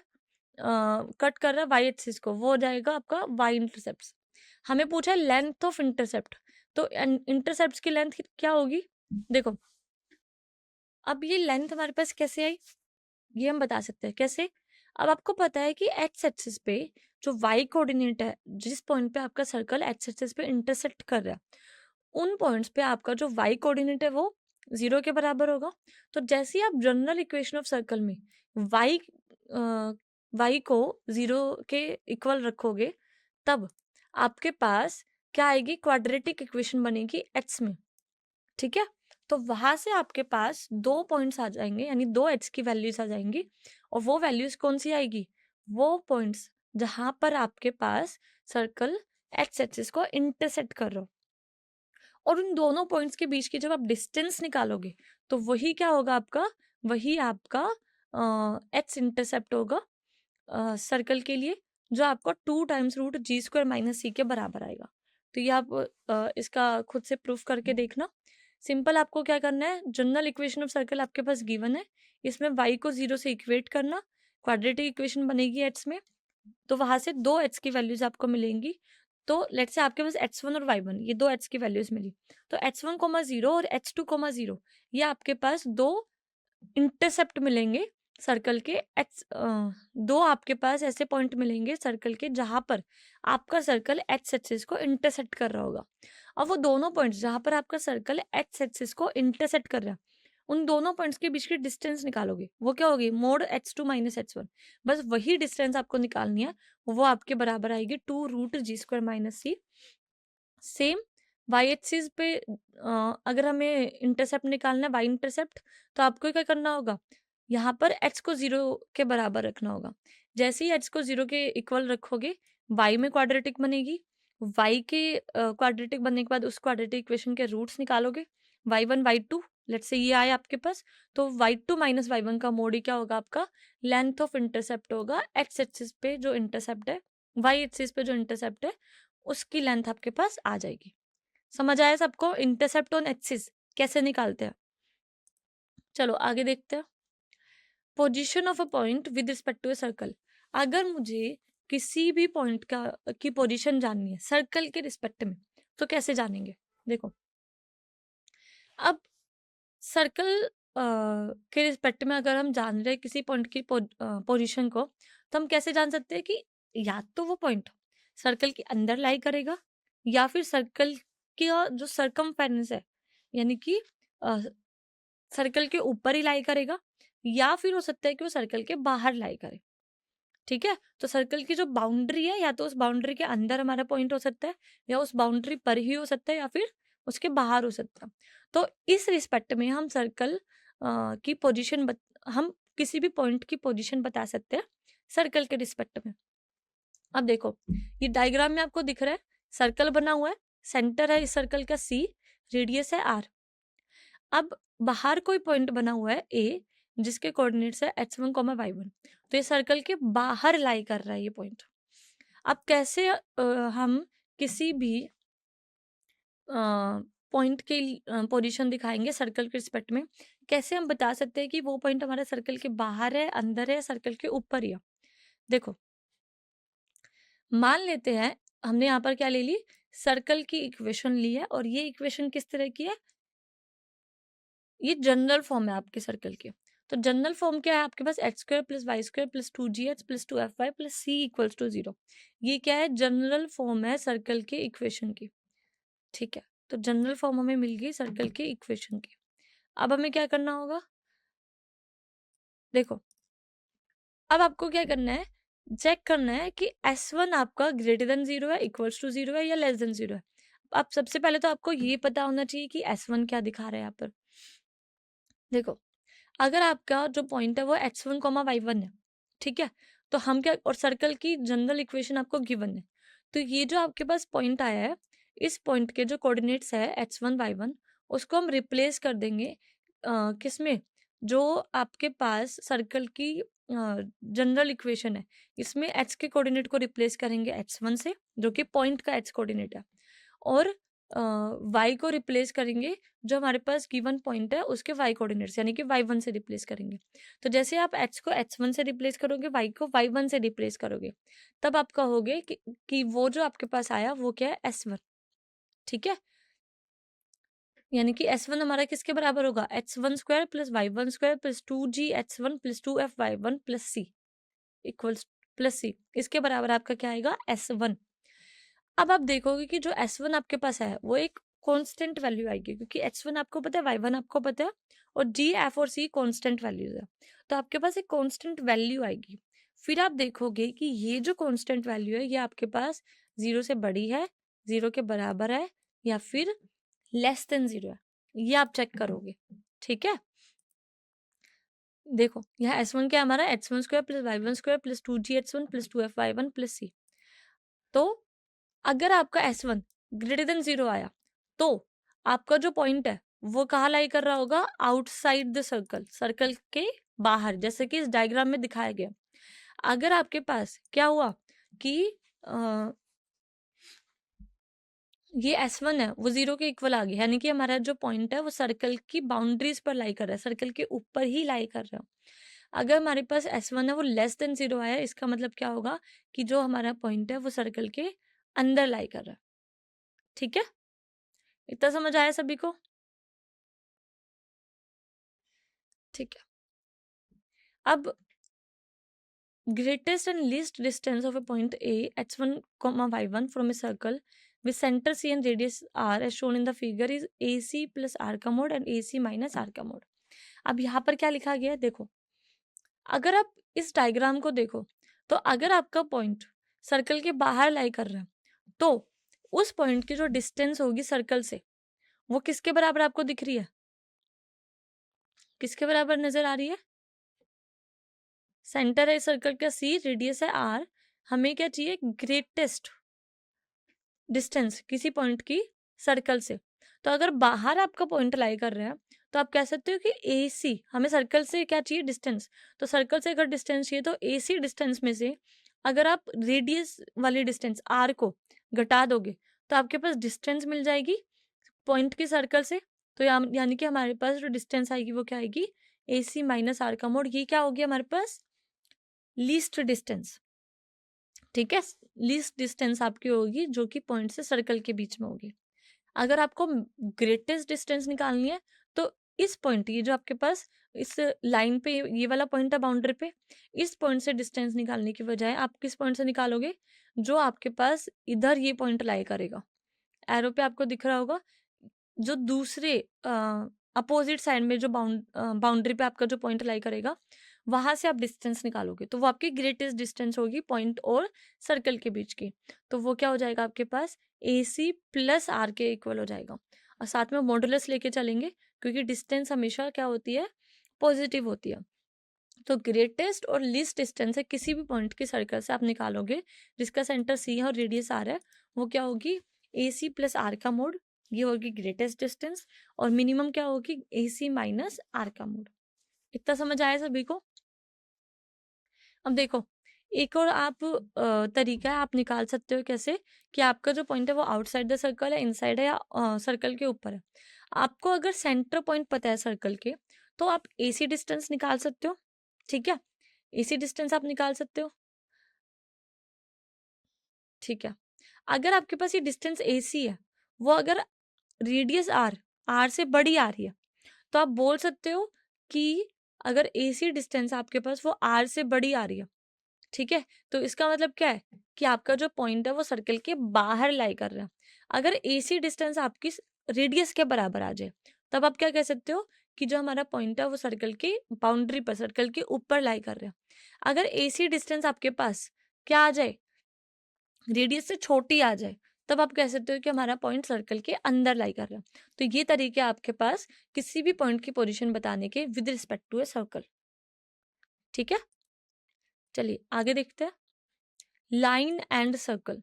कट कर रहा है वाई एक्सिस को, वो हो जाएगा आपका वाई इंटरसेप्ट. हमें पूछा है लेंथ ऑफ इंटरसेप्ट, तो इंटरसेप्ट की लेंथ क्या होगी. देखो अब ये लेंथ हमारे पास कैसे आई, ये हम बता सकते हैं कैसे. अब आपको पता है कि एक्स एक्सिस पे जो वाई कोऑर्डिनेट है, जिस पॉइंट पे आपका सर्कल एक्स एक्सिस पे इंटरसेक्ट कर रहा है, उन पॉइंट्स पे आपका जो वाई कोऑर्डिनेट है वो 0 के बराबर होगा. तो जैसे ही आप जनरल इक्वेशन ऑफ सर्कल में वाई वाई को 0 के इक्वल रखोगे, तब आपके पास क्या आएगी, क्वाड्रेटिक इक्वेशन बनेगी एक्स में. ठीक है, तो वहां से आपके पास 2 पॉइंट्स आ जाएंगे, यानी 2 एक्स की वैल्यूज आ जाएंगी. और वो वैल्यूज कौन सी आएगी, वो पॉइंट्स जहां पर आपके पास सर्कल एक्स एक्सिस को इंटरसेक्ट कर रहा हो. और उन दोनों पॉइंट्स के बीच की जब आप डिस्टेंस निकालोगे, तो वही क्या होगा आपका, वही आपका एक्स इंटरसेप्ट होगा सर्कल के लिए, जो आपको 2 टाइम्स रूट जी स्क्वायर माइनस सी के बराबर आएगा. तो ये आप इसका खुद से प्रूफ करके देखना. सिंपल आपको क्या करना है, जनरल इक्वेशन ऑफ सर्कल आपके पास गिवन है, इसमें y को 0 से इक्वेट करना, क्वाड्रेटिक इक्वेशन बनेगी x में, तो वहां से 2 x की वैल्यूज आपको मिलेंगी. तो लेट्स से आपके पास x1 और y1, ये 2 x की वैल्यूज मिली, तो h1, 0 और h2, 0 ये आपके पास 2 इंटरसेप्ट मिलेंगे सर्कल के. दो आपके पास ऐसे पॉइंट मिलेंगे सर्कल के जहां पर आपका सर्कल एक्स एक्सिस को इंटरसेक्ट कर रहा होगा. अब वो दोनों पॉइंट्स जहां पर आपका सर्कल एक्स एक्सिस को इंटरसेक्ट कर रहा है, उन दोनों पॉइंट्स के बीच की डिस्टेंस निकालोगे, वो क्या होगी, मोड h2 माइनस h1. बस वही डिस्टेंस आपको निकालनी है, वो आपके बराबर आएगी 2 रूट जी स्क्वायर माइनस सी. सेम वाई एक्सिस पे अगर हमें इंटरसेप्ट निकालना है वाई इंटरसेप्ट, तो आपको क्या करना होगा, यहाँ पर x को 0 के बराबर रखना होगा. जैसे ही x को 0 के इक्वल रखोगे, y में क्वाड्रेटिक बनेगी, y के क्वाड्रेटिक बनने के बाद उस क्वाड्रेटिक इक्वेशन के रूट्स निकालोगे, y1 y2 लेट्स से ये आए आपके पास, तो y2 माइनस y1 का मोड ही क्या होगा, आपका लेंथ ऑफ इंटरसेप्ट होगा. x एक्सिस पे जो इंटरसेप्ट है, y एक्सिस पे जो इंटरसेप्ट है, उसकी लेंथ आपके पास आ जाएगी. समझ आया सबको, इंटरसेप्ट ऑन एक्सिस कैसे निकालते हैं. चलो आगे देखते हैं. Position of a point with respect to a circle. अगर मुझे किसी भी पॉइंट का की पोजीशन जाननी है सर्कल के रिस्पेक्ट में, तो कैसे जानेंगे. देखो अब सर्कल के रिस्पेक्ट में अगर हम जान रहे हैं किसी पॉइंट की पोजीशन को, तो हम कैसे जान सकते हैं कि या तो वो पॉइंट सर्कल के अंदर लाई करेगा, या फिर सर्कल का जो सरकमफेरेंस है, यानी कि सर्कल के ऊपर ही लाई करेगा, या फिर हो सकता है कि वो सर्कल के बाहर लाई करे. ठीक है, तो सर्कल की जो बाउंड्री है, या तो उस बाउंड्री के अंदर हमारा पॉइंट हो सकता है, या उस बाउंड्री पर ही हो सकता है, या फिर उसके बाहर हो सकता है. तो इस रिस्पेक्ट में हम सर्कल की पोजीशन हम किसी भी पॉइंट की पोजीशन बता सकते हैं सर्कल के रिस्पेक्ट में. अब देखो ये डायग्राम में आपको दिख रहा है, सर्कल बना हुआ है, सेंटर है इस सर्कल का C, रेडियस है R. अब बाहर कोई पॉइंट बना हुआ है A, जिसके कोऑर्डिनेट्स है h1, y1, तो ये सर्कल के बाहर लाई कर रहा है ये पॉइंट. अब कैसे हम किसी भी पॉइंट की पोजीशन दिखाएंगे सर्कल के रिस्पेक्ट में, कैसे हम बता सकते हैं कि वो पॉइंट हमारे सर्कल के बाहर है, अंदर है, सर्कल के ऊपर ही है. देखो मान लेते हैं हमने यहाँ पर क्या ले ली, सर्कल की इक्वेशन ली है, और ये इक्वेशन किस तरह की है, ये जनरल फॉर्म है आपके सर्कल के. तो जनरल फॉर्म क्या है आपके पास, x square plus Y square plus 2gh plus 2fy plus C equals to 0. ये क्या है, जनरल फॉर्म है सर्कल के इक्वेशन की. ठीक है, तो जनरल फॉर्म हमें मिल गई सर्कल के इक्वेशन की। अब हमें क्या करना होगा, देखो अब आपको क्या करना है, चेक करना है कि S1 आपका ग्रेटर देन 0 है, इक्वल्स टू 0 है या लेस देन 0 है। अब सबसे पहले तो आपको ये पता होना चाहिए कि S1 क्या दिखा रहा है यहाँ पर। देखो अगर आपका जो पॉइंट है वो x1, y1 है, ठीक है, तो हम क्या, और सर्कल की जनरल इक्वेशन आपको गिवन है, तो ये जो आपके पास पॉइंट आया है, इस पॉइंट के जो कोऑर्डिनेट्स है x1, y1, उसको हम रिप्लेस कर देंगे किसमें, जो आपके पास सर्कल की जनरल इक्वेशन है, इसमें h के कोऑर्डिनेट को रिप्लेस करेंगे x1 से, जो कि पॉइंट का h कोऑर्डिनेट है, और y को रिप्लेस करेंगे जो हमारे पास गिवन पॉइंट है उसके y कोऑर्डिनेट्स, यानी कि y1 से रिप्लेस करेंगे। तो जैसे आप h को h1 से रिप्लेस करोगे, y को y1 से रिप्लेस करोगे, तब आप कहोगे कि वो जो आपके पास आया वो क्या है, S1, ठीक है। यानी कि S1 हमारा किसके बराबर होगा, h1² plus y1² plus 2g(h1) plus 2f(y1) plus c equals plus c, इसके बराबर आपका क्या आएगा, S1। अब आप देखोगे कि जो S1 आपके पास है वो एक कांस्टेंट वैल्यू आएगी, क्योंकि H1 आपको पता है, Y1 आपको पता है, और G, F और C कांस्टेंट वैल्यूज है, तो आपके पास एक कांस्टेंट वैल्यू आएगी। फिर आप देखोगे कि ये जो कांस्टेंट वैल्यू है ये आपके पास 0 से बड़ी है, 0 के बराबर है, या फिर लेस देन 0 है, ये आप चेक करोगे, ठीक है। देखो यहाँ S1 क्या है हमारा, h1² plus y1² plus 2g(h1) plus 2f(y1) plus c। तो अगर आपका S1 ग्रेटर देन 0 आया, तो आपका जो पॉइंट है वो कहाँ लाई कर रहा होगा, आउटसाइड द सर्कल, सर्कल के बाहर, जैसे कि इस डायग्राम में दिखाया गया। अगर आपके पास क्या हुआ कि ये S1 है वो 0 के इक्वल आ गया, यानी कि हमारा जो पॉइंट है वो सर्कल की बाउंड्रीज पर लाई कर रहा है, सर्कल के ऊपर ही लाई कर रहा है। अगर हमारे पास S1 है वो लेस देन 0 आया, इसका मतलब क्या होगा कि जो हमारा पॉइंट है वो सर्कल के अंदर लाई कर रहा है, ठीक है। इतना समझ आया सभी को, ठीक है। अब greatest and least distance of a point A h1, y1 from a circle with center C and radius R as shown in the figure is AC plus R का mode and AC minus R का mode. अब यहाँ पर क्या लिखा गया है, देखो अगर आप इस डायग्राम को देखो, तो अगर आपका पॉइंट सर्कल के बाहर लाई कर रहा है, तो उस पॉइंट की जो डिस्टेंस होगी सर्कल से वो किसके बराबर आपको दिख रही है, किसके बराबर नजर आ रही है, सेंटर है सर्कल का C, रेडियस है R, हमें क्या चाहिए, ग्रेटेस्ट डिस्टेंस किसी पॉइंट की सर्कल से। तो अगर बाहर आपका पॉइंट लाई कर रहे हैं, तो आप कह सकते हो कि AC, हमें सर्कल से क्या चाहिए, डिस्टेंस, तो सर्कल से अगर डिस्टेंस चाहिए तो AC डिस्टेंस में से अगर आप रेडियस वाली डिस्टेंस R को घटा दोगे तो आपके पास डिस्टेंस मिल जाएगी पॉइंट की सर्कल से। तो यानी कि हमारे पास जो डिस्टेंस आएगी वो क्या आएगी, AC माइनस R का मोड, ये क्या होगी हमारे पास, लीस्ट डिस्टेंस, ठीक है। लीस्ट डिस्टेंस आपकी होगी जो कि पॉइंट से सर्कल के बीच में होगी। अगर आपको ग्रेटेस्ट डिस्टेंस निकालनी है, तो इस पॉइंट, ये जो आपके पास इस लाइन पे ये वाला पॉइंट है बाउंड्री पे, इस पॉइंट से डिस्टेंस निकालने की बजाय आप किस पॉइंट से निकालोगे, जो आपके पास इधर ये पॉइंट लाई करेगा, एरो पे आपको दिख रहा होगा, जो दूसरे अपोजिट साइड में जो बाउंड्री पे आपका जो पॉइंट लाई करेगा, वहां से आप डिस्टेंस निकालोगे, तो वो आपकी ग्रेटेस्ट डिस्टेंस होगी पॉइंट और सर्कल के बीच की। तो वो क्या हो जाएगा आपके पास, AC प्लस R के इक्वल हो जाएगा, और साथ में मॉडुलस लेके चलेंगे, क्योंकि डिस्टेंस हमेशा क्या होती है, पॉजिटिव होती है। तो ग्रेटेस्ट और लीस्ट डिस्टेंस है किसी भी पॉइंट की सर्कल से आप निकालोगे जिसका सेंटर C है और रेडियस R है, वो क्या होगी, AC प्लस R का मोड, ये होगी ग्रेटेस्ट डिस्टेंस, और मिनिमम क्या होगी, AC माइनस R का मोड। इतना समझ आया सभी को। अब देखो एक और आप तरीका है, आप निकाल सकते हो कैसे, कि आपका जो पॉइंट है वो आउटसाइड द सर्कल है, इनसाइड है, या सर्कल के ऊपर है। आपको अगर सेंटर पॉइंट पता है सर्कल के, तो आप AC डिस्टेंस निकाल सकते हो, ठीक है, AC डिस्टेंस आप निकाल सकते हो, ठीक है। अगर आपके पास ये डिस्टेंस AC है, वो अगर रेडियस R से बड़ी आ रही है, तो आप बोल सकते हो कि अगर AC डिस्टेंस आपके पास वो R से बड़ी आ रही है, ठीक है, तो इसका मतलब क्या है कि आपका जो पॉइंट है वो सर्कल के बाहर लाई कर रहा है। अगर AC डिस्टेंस आपकी रेडियस के बराबर आ जाए, तब आप क्या कह सकते हो कि जो हमारा पॉइंट है वो सर्कल की बाउंड्री पर, सर्कल के ऊपर लाई कर रहा है। अगर AC डिस्टेंस आपके पास क्या आ जाए, रेडियस से छोटी आ जाए, तब आप कह सकते हो कि हमारा पॉइंट सर्कल के अंदर लाई कर रहा है। तो ये तरीके आपके पास किसी भी पॉइंट की पोजीशन बताने के with respect to a circle. ठीक है, चलिए आगे देखते हैं। Line and circle.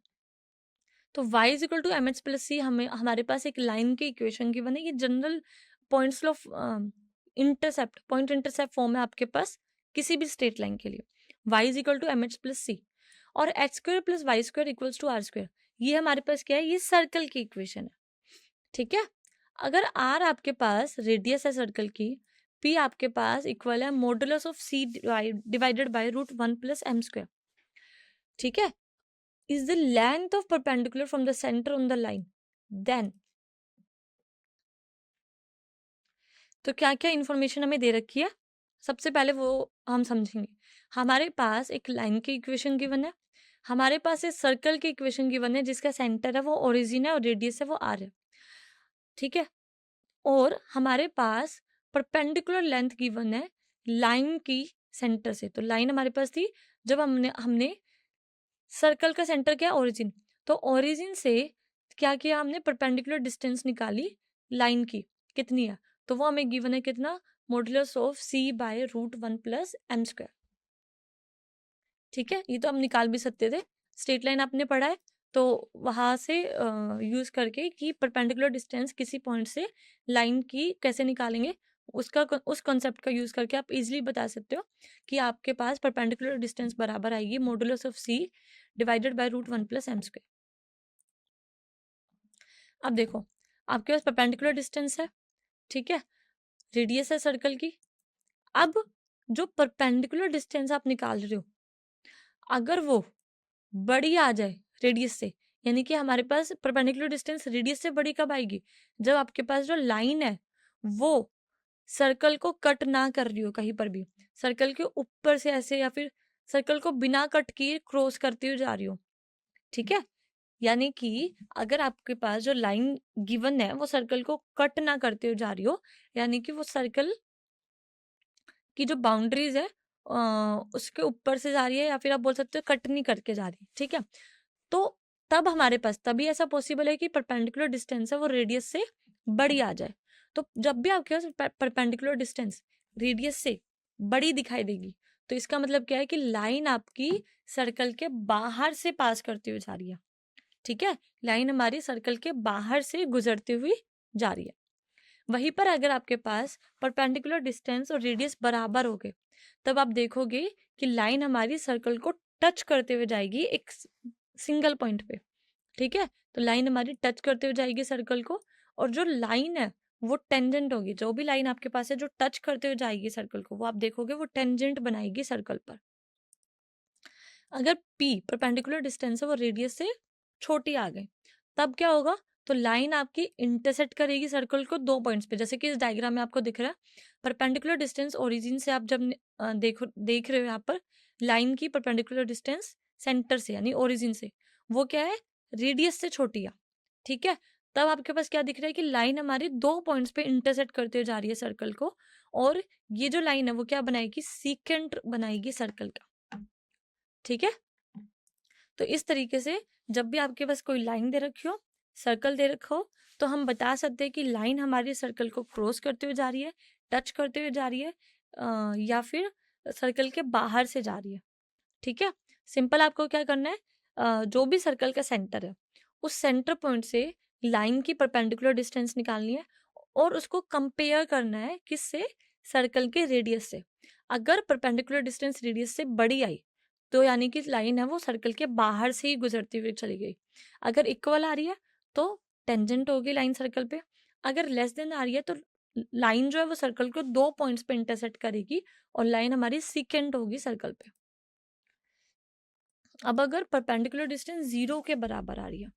तो y is equal to M H plus c, हमें हमारे पास एक लाइन की इक्वेशन की बने, ये general points of intercept, point intercept form है आपके पास किसी भी स्ट्रेट लाइन के लिए। y is equal to M H plus c और x square plus Y square equals to are square, ये हमारे पास क्या है, ये सर्कल की इक्वेशन है। ठीक है, अगर r आपके पास रेडियस है सर्कल की, p आपके पास इक्वल है modulus of c divided by root 1 plus M square. ठीक है, is the length of perpendicular from the center on the line, then तो क्या क्या इंफॉर्मेशन हमें दे रखी है, सबसे पहले वो हम समझेंगे। हमारे पास एक लाइन की इक्वेशन गिवन है, हमारे पास एक सर्कल की इक्वेशन गिवन है जिसका सेंटर है वो ओरिजिन है और रेडियस है वो आर है। ठीक है, और हमारे पास परपेंडिकुलर लेंथ गिवन है लाइन की सेंटर से। तो लाइन हमारे पास थी जब हमने सर्कल का सेंटर क्या, ओरिजिन, तो ओरिजिन से क्या किया हमने, परपेंडिकुलर डिस्टेंस निकाली लाइन की, कितनी है, तो वो हमें गिवन है कितना, modulus of c by root 1 plus M square. ठीक है, ये तो हम निकाल भी सकते थे, स्ट्रेट लाइन आपने पढ़ा है तो वहां से यूज करके कि परपेंडिकुलर डिस्टेंस किसी पॉइंट से लाइन की कैसे निकालेंगे, उसका उस कॉन्सेप्ट का यूज करके आप इजीली बता सकते हो कि आपके पास परपेंडिकुलर डिस्टेंस बराबर आएगी modulus of c divided by root 1 plus M square. अब देखो, आपके पास परपेंडिकुलर डिस्टेंस है, ठीक है, रेडियस है सर्कल की। अब जो परपेंडिकुलर डिस्टेंस आप निकाल रहे हो, अगर वो बड़ी आ जाए रेडियस से, यानी कि हमारे पास परपेंडिकुलर डिस्टेंस रेडियस से बड़ी कब आएगी, जब आपके पास जो लाइन है वो सर्कल को कट ना कर रही हो कहीं पर भी, सर्कल के ऊपर से ऐसे या फिर सर्कल को बिना कट किए क्रॉस करती हुई जा रही हो। ठीक है, यानी कि अगर आपके पास जो लाइन गिवन है वो सर्कल को कट ना करते हुए जा रही हो, यानी कि वो सर्कल की जो बाउंड्रीज है उसके ऊपर से जा रही है, या फिर आप बोल सकते हो कट नहीं करके जा रही है। ठीक है, तो तब हमारे पास तभी ऐसा पॉसिबल है कि परपेंडिकुलर डिस्टेंस है वो रेडियस से बड़ी आ जाए। तो जब भी आपके पास परपेंडिकुलर डिस्टेंस रेडियस से बड़ी दिखाई देगी, तो इसका मतलब क्या है कि लाइन आपकी सर्कल के बाहर से पास करती हुई जा रही है। ठीक है, लाइन हमारी सर्कल के बाहर से गुजरती हुई जा रही है। वहीं पर अगर आपके पास परपेंडिकुलर डिस्टेंस और रेडियस बराबर हो गए, तब आप देखोगे कि लाइन हमारी सर्कल को टच करते हुए जाएगी एक सिंगल पॉइंट पे। ठीक है, तो लाइन हमारी टच करते हुए जाएगी सर्कल को, और जो लाइन है वो टेंजेंट होगी, जो भी लाइन आपके पास है जो टच करते हुए जाएगी सर्कल को, वो आप देखोगे वो टेंजेंट बनाएगी सर्कल पर। अगर P परपेंडिकुलर डिस्टेंस है वो रेडियस से छोटी आ गई, तब क्या होगा, तो लाइन आपकी इंटरसेक्ट करेगी सर्कल को दो पॉइंट्स पे, जैसे कि इस डायग्राम में आपको दिख रहा है। परपेंडिकुलर डिस्टेंस ओरिजिन से आप जब देख रहे हो यहाँ पर, लाइन की परपेंडिकुलर डिस्टेंस सेंटर से यानी ओरिजिन से वो क्या है, रेडियस से छोटी है। ठीक है, तब आपके पास क्या दिख रहा है कि लाइन हमारी दो पॉइंट्स पे इंटरसेक्ट करते हुए जा रही है सर्कल को, और ये जो लाइन है वो क्या बनाएगी, सीकेंट बनाएगी सर्कल का। ठीक है, तो इस तरीके से जब भी आपके पास कोई लाइन दे रखी हो, सर्कल दे रखा हो, तो हम बता सकते हैं कि लाइन हमारी सर्कल को क्रॉस करते हुए जा रही है, टच करते हुए जा रही है, या फिर सर्कल के बाहर से जा रही है। ठीक है, सिंपल आपको क्या करना है, जो भी सर्कल का सेंटर है उस सेंटर पॉइंट से लाइन की परपेंडिकुलर डिस्टेंस निकालनी है और उसको कंपेयर करना है किससे, सर्कल के रेडियस से। अगर परपेंडिकुलर डिस्टेंस रेडियस से बड़ी आई, तो यानी कि लाइन है वो सर्कल के बाहर से ही गुजरती हुई चली गई। अगर इक्वल आ रही है तो टेंजेंट होगी लाइन सर्कल पे। अगर लेस देन आ रही है तो लाइन जो है वो सर्कल को दो पॉइंट्स पे इंटरसेक्ट करेगी और लाइन हमारी सीकेंट होगी सर्कल पे। अब अगर परपेंडिकुलर डिस्टेंस 0 के बराबर आ रही है,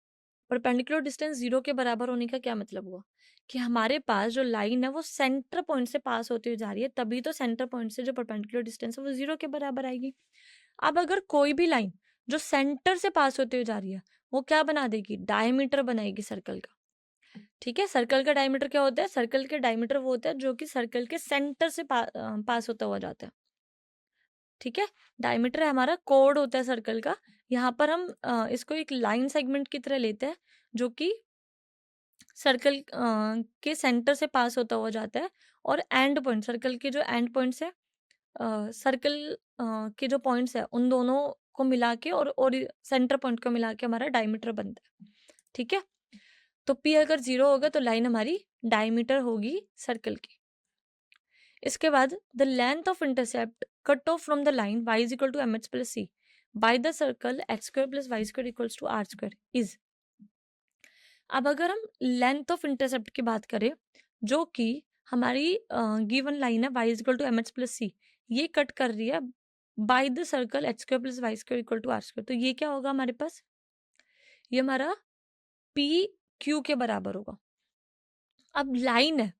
परपेंडिकुलर डिस्टेंस 0 के बराबर होने का क्या मतलब हुआ, कि हमारे पास जो लाइन है वो सेंटर पॉइंट से पास होती हुई जा रही है, तभी तो सेंटर पॉइंट से जो परपेंडिकुलर डिस्टेंस है वो 0 के बराबर आएगी। अब अगर कोई भी लाइन जो सेंटर से पास होते हुए जा रही है, वो क्या बना देगी, डायमीटर बनाएगी सर्कल का। ठीक है। सर्कल का डायमीटर क्या होता है? सर्कल के डायमीटर वो होता है जो कि सर्कल के सेंटर से पास होता हुआ जाता है। ठीक है, डायमीटर हमारा कोड होता है सर्कल का। यहाँ पर हम इसको एक लाइन सेगमेंट की तरह लेते हैं जो कि सर्कल के सेंटर से पास होता हुआ जाता है, और एंड पॉइंट, सर्कल के जो एंड पॉइंट्स है, सर्कल के जो पॉइंट्स है उन दोनों को मिला के और सेंटर पॉइंट को मिला के हमारा डायमीटर बनता है। ठीक है, तो पी अगर 0 होगा तो लाइन हमारी डायमीटर होगी सर्कल की। इसके बाद the length of intercept cut off from the line y is equal to M H plus C by the circle x square plus Y square equals to are square is. अब अगर हम length of intercept की बात करें, जो कि हमारी given line है y is equal to M H plus c, ये कट कर रही है by the circle x square plus Y square equal to are square, तो ये क्या होगा हमारे पास? ये हमारा पी क्यू के बराबर होगा। अब लाइन है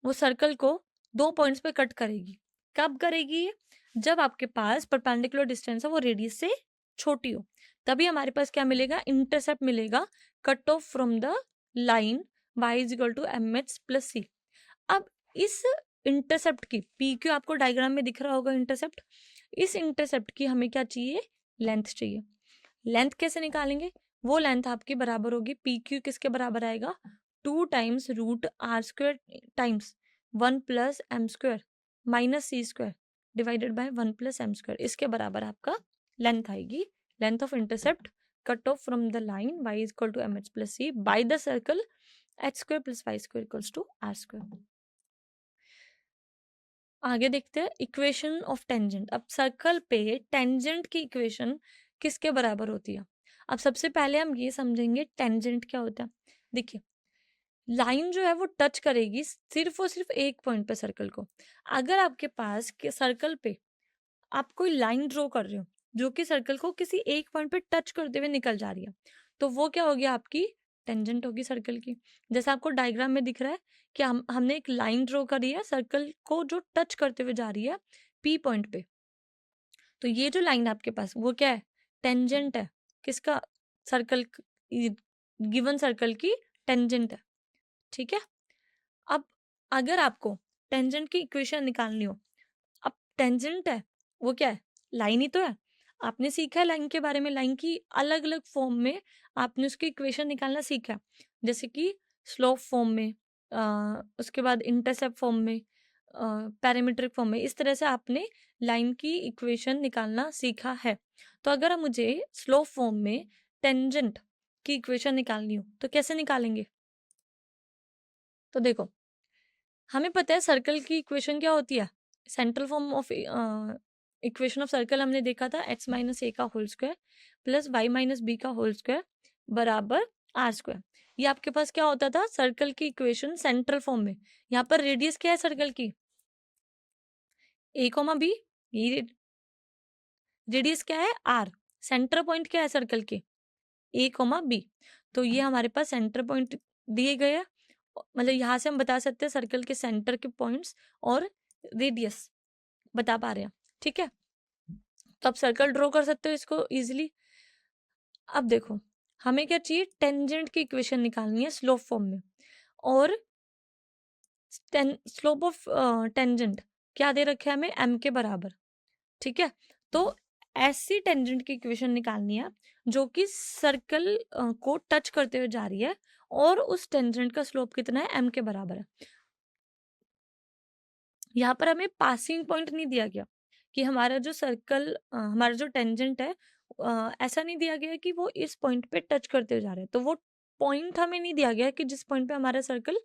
वो सर्कल को 2 पॉइंट्स पे कट करेगी। कब करेगी ये? जब आपके पास परपेंडिकुलर डिस्टेंस है वो रेडियस से छोटी हो, तभी हमारे पास क्या मिलेगा? इंटरसेप्ट मिलेगा cut off from the line y is equal to M H plus c. अब इस इंटरसेप्ट की पी क्यू आपको डायग्राम में दिख रहा होगा इंटरसेप्ट, इस इंटरसेप्ट की हमें क्या चाहिए? लेंथ चाहिए। लेंथ कैसे निकालेंगे? वो लेंथ आपकी बराबर होगी पी क्यू, किसके बराबर आएगा? 2 times root R square times 1 plus M square minus C square divided by 1 plus M square, इसके बराबर आपका लेंथ आएगी। Length of intercept cut off from the line y is equal to M H plus C by the circle H square plus Y square equals to are square. आगे देखते हैं equation of tangent. अब circle पे tangent की equation किसके बराबर होती है? अब सबसे पहले हम ये समझेंगे टेंजेंट क्या होता है। देखिए, लाइन जो है वो टच करेगी सिर्फ और सिर्फ एक पॉइंट पे सर्कल को। अगर आपके पास के सर्कल पे आप कोई लाइन ड्रॉ कर रहे हो जो कि सर्कल को किसी एक पॉइंट पे टच करते हुए निकल जा रही है, तो वो क्या होगी? आपकी टेंजेंट होगी सर्कल की। जैसे आपको डायग्राम में दिख रहा है कि हमने एक लाइन ड्रॉ करी है सर्कल को जो टच करते हुए जा रही है पी पॉइंट पे, तो ये जो लाइन है आपके पास वो क्या है? टेंजेंट है। किसका? सर्कल, गिवन सर्कल की टेंजेंट है। ठीक है, अब अगर आपको टेंजेंट की इक्वेशन निकालनी हो, अब टेंजेंट है वो क्या है? लाइन ही तो है। आपने सीखा है लाइन के बारे में, लाइन की अलग अलग फॉर्म में आपने उसकी इक्वेशन निकालना सीखा है। जैसे कि स्लोप फॉर्म में, उसके बाद इंटरसेप्ट फॉर्म में, पैरामीट्रिक फॉर्म में, इस तरह से आपने लाइन की इक्वेशन निकालना सीखा है। तो अगर मुझे स्लोप फॉर्म में टेंजेंट की इक्वेशन निकालनी हो तो कैसे निकालेंगे? तो देखो, हमें पता है सर्कल की इक्वेशन क्या होती है। Central form of equation of circle हमने देखा था x माइनस ए का whole square plus Y minus B का होल स्क्वायर बराबर आर स्क्वायर। ये आपके पास क्या होता था? सर्कल की इक्वेशन सेंट्रल फॉर्म में। यहाँ पर रेडियस क्या है सर्कल की? ए कोमा बी। ये रेडियस क्या है? आर। सेंटर पॉइंट क्या है सर्कल के? ए कोमा बी। तो ये हमारे पास सेंटर पॉइंट दिए गए हैं, मतलब यहाँ से हम बता सकते हैं सर्कल के सेंटर के पॉइंट्स और रेडियस बता पा रहे हैं। ठीक है, तो आप सर्कल ड्रॉ कर सकते हो इसको इजीली। अब देखो, हमें क्या चाहिए? टेंजेंट की इक्वेशन निकालनी है स्लोप फॉर्म में, और स्लोप ऑफ टेंजेंट क्या दे रखे है हमें? m के बराबर। ठीक है, तो ऐसी टेंजेंट की इक्वेशन निकालनी है जो कि सर्कल को टच करते हुए जा रही है, और उस टेंजेंट का स्लोप कितना है? m के बराबर है। यहाँ पर हमें पासिंग पॉइंट नहीं दिया गया कि हमारा जो सर्कल, हमारा जो टेंजेंट है, ऐसा नहीं दिया गया कि वो इस पॉइंट पे टच करते हुए जा रहे हैं। तो वो पॉइंट हमें नहीं दिया गया कि जिस पॉइंट पे हमारा सर्कल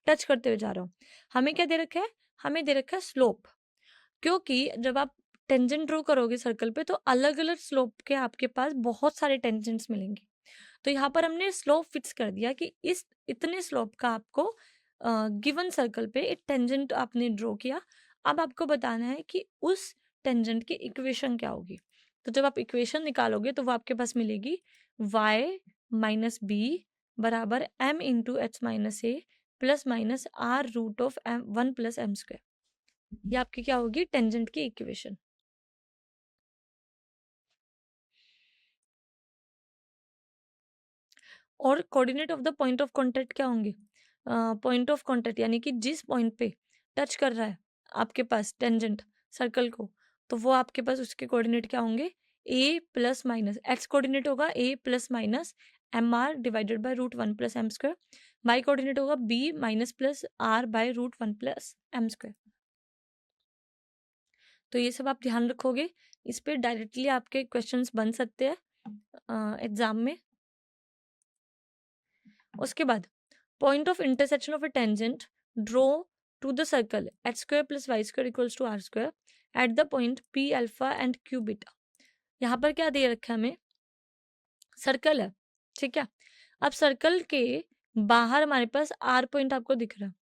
टच करते हुए जा रहा हो। हमें क्या दे रखा है? हमें दे रखा है स्लोप। क्योंकि जब आप टेंजेंट ड्रॉ करोगे सर्कल पे तो अलग अलग स्लोप के आपके पास बहुत सारे टेंजेंट्स मिलेंगे। तो यहाँ पर हमने स्लोप फिक्स कर दिया कि इस इतने स्लोप का आपको गिवन सर्कल पे एक टेंजेंट आपने ड्रॉ किया। अब आपको बताना है कि उस टेंजेंट की इक्वेशन क्या होगी। तो जब आप इक्वेशन निकालोगे तो वो आपके पास मिलेगी y माइनस बी बराबर m into H minus A plus minus R root of M 1 plus M square. ये आपकी क्या होगी? टेंजेंट की इक्वेशन। और coordinate of the point of contact क्या होंगे? पॉइंट ऑफ कॉन्टेक्ट यानी कि जिस पॉइंट पे टच कर रहा है आपके पास टेंजेंट सर्कल को, तो वो आपके पास उसके कोऑर्डिनेट क्या होंगे, a plus minus x coordinate होगा a plus minus m r divided by root one plus M square, y coordinate होगा b minus plus r by root one plus M square. तो ये सब आप ध्यान रखोगे, इस पे डायरेक्टली आपके क्वेश्चंस बन सकते हैं एग्जाम में। उसके बाद point of intersection of a tangent draw to the circle H square plus Y square equals to are square at the point P alpha and Q beta. यहाँ पर क्या दे रखा है हमें, सर्कल है, ठीक है। अब सर्कल के बाहर हमारे पास आर पॉइंट आपको दिख रहा है,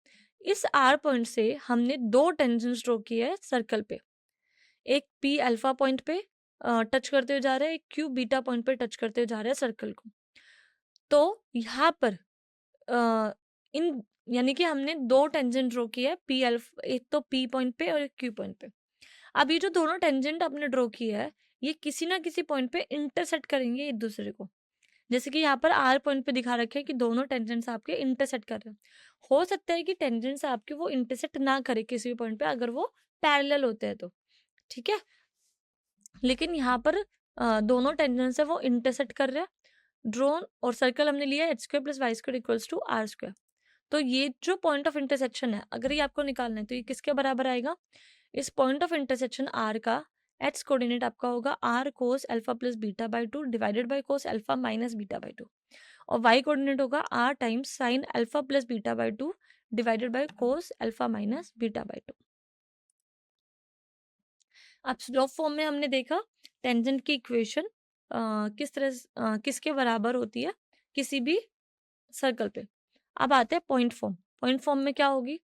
इस आर पॉइंट से हमने दो टेंजेंट्स ड्रॉ किए हैं सर्कल पे, एक पी अल्फा पॉइंट पे टच करते हुए जा रहा है, एक क्यू बीटा पॉइंट पे टच करते हुए जा रहा है सर्कल को। तो यहाँ पर इन यानी कि हमने दो टेंजेंट ड्रॉ किया है, पी अल्फा एक तो पी पॉइंट पे और एक क्यू पॉइंट पे। अब ये जो दोनों टेंजेंट आपने ड्रॉ किया है, ये किसी ना किसी पॉइंट पे इंटरसेक्ट करेंगे एक दूसरे को। जैसे कि यहाँ पर आर पॉइंट पे दिखा रखे हैं कि दोनों टेंजेंट्स आपके इंटरसेक्ट कर रहे हैं। हो सकता है कि टेंजेंट्स आपके वो इंटरसेक्ट ना करे किसी भी पॉइंट पे, अगर वो पैरेलल होते हैं तो, ठीक है। लेकिन यहाँ पर दोनों टेंजेंट्स है वो इंटरसेक्ट कर रहे हैं। ड्रोन और सर्कल हमने लिया H square plus Y square equals to are square. तो ये जो पॉइंट ऑफ इंटरसेक्शन है, अगर ये आपको निकालना है तो ये किसके बराबर आएगा, इस पॉइंट ऑफ इंटरसेक्शन आर का एक्स कोऑर्डिनेट आपका होगा R cos alpha plus beta by two divided by cos alpha minus beta by two, और वाई कोऑर्डिनेट होगा R times sine alpha plus beta by two divided by cos alpha minus beta by two. अब slope form में हमने देखा tangent की equation किस तरह किसके बराबर होती है किसी भी सर्कल पे। अब आते हैं पॉइंट फॉर्म। पॉइंट फॉर्म में क्या होगी,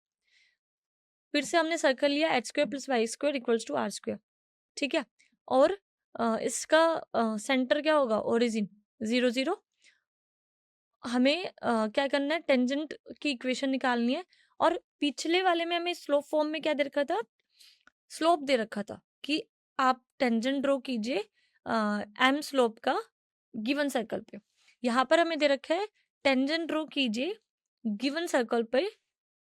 फिर से हमने सर्कल लिया H square plus Y square equals to are square, ठीक है। और इसका सेंटर क्या होगा, ओरिजिन 0 0। हमें क्या करना है, टेंजेंट की इक्वेशन निकालनी है। और पिछले वाले में हमें स्लोप फॉर्म में क्या दे रखा था, स्लोप दे रखा था कि आप टेंजेंट ड्रॉ कीजिए एम स्लोप का गिवन सर्कल पे। यहाँ पर हमें दे रखा है टेंजेंट ड्रॉ कीजिए गिवन सर्कल पे,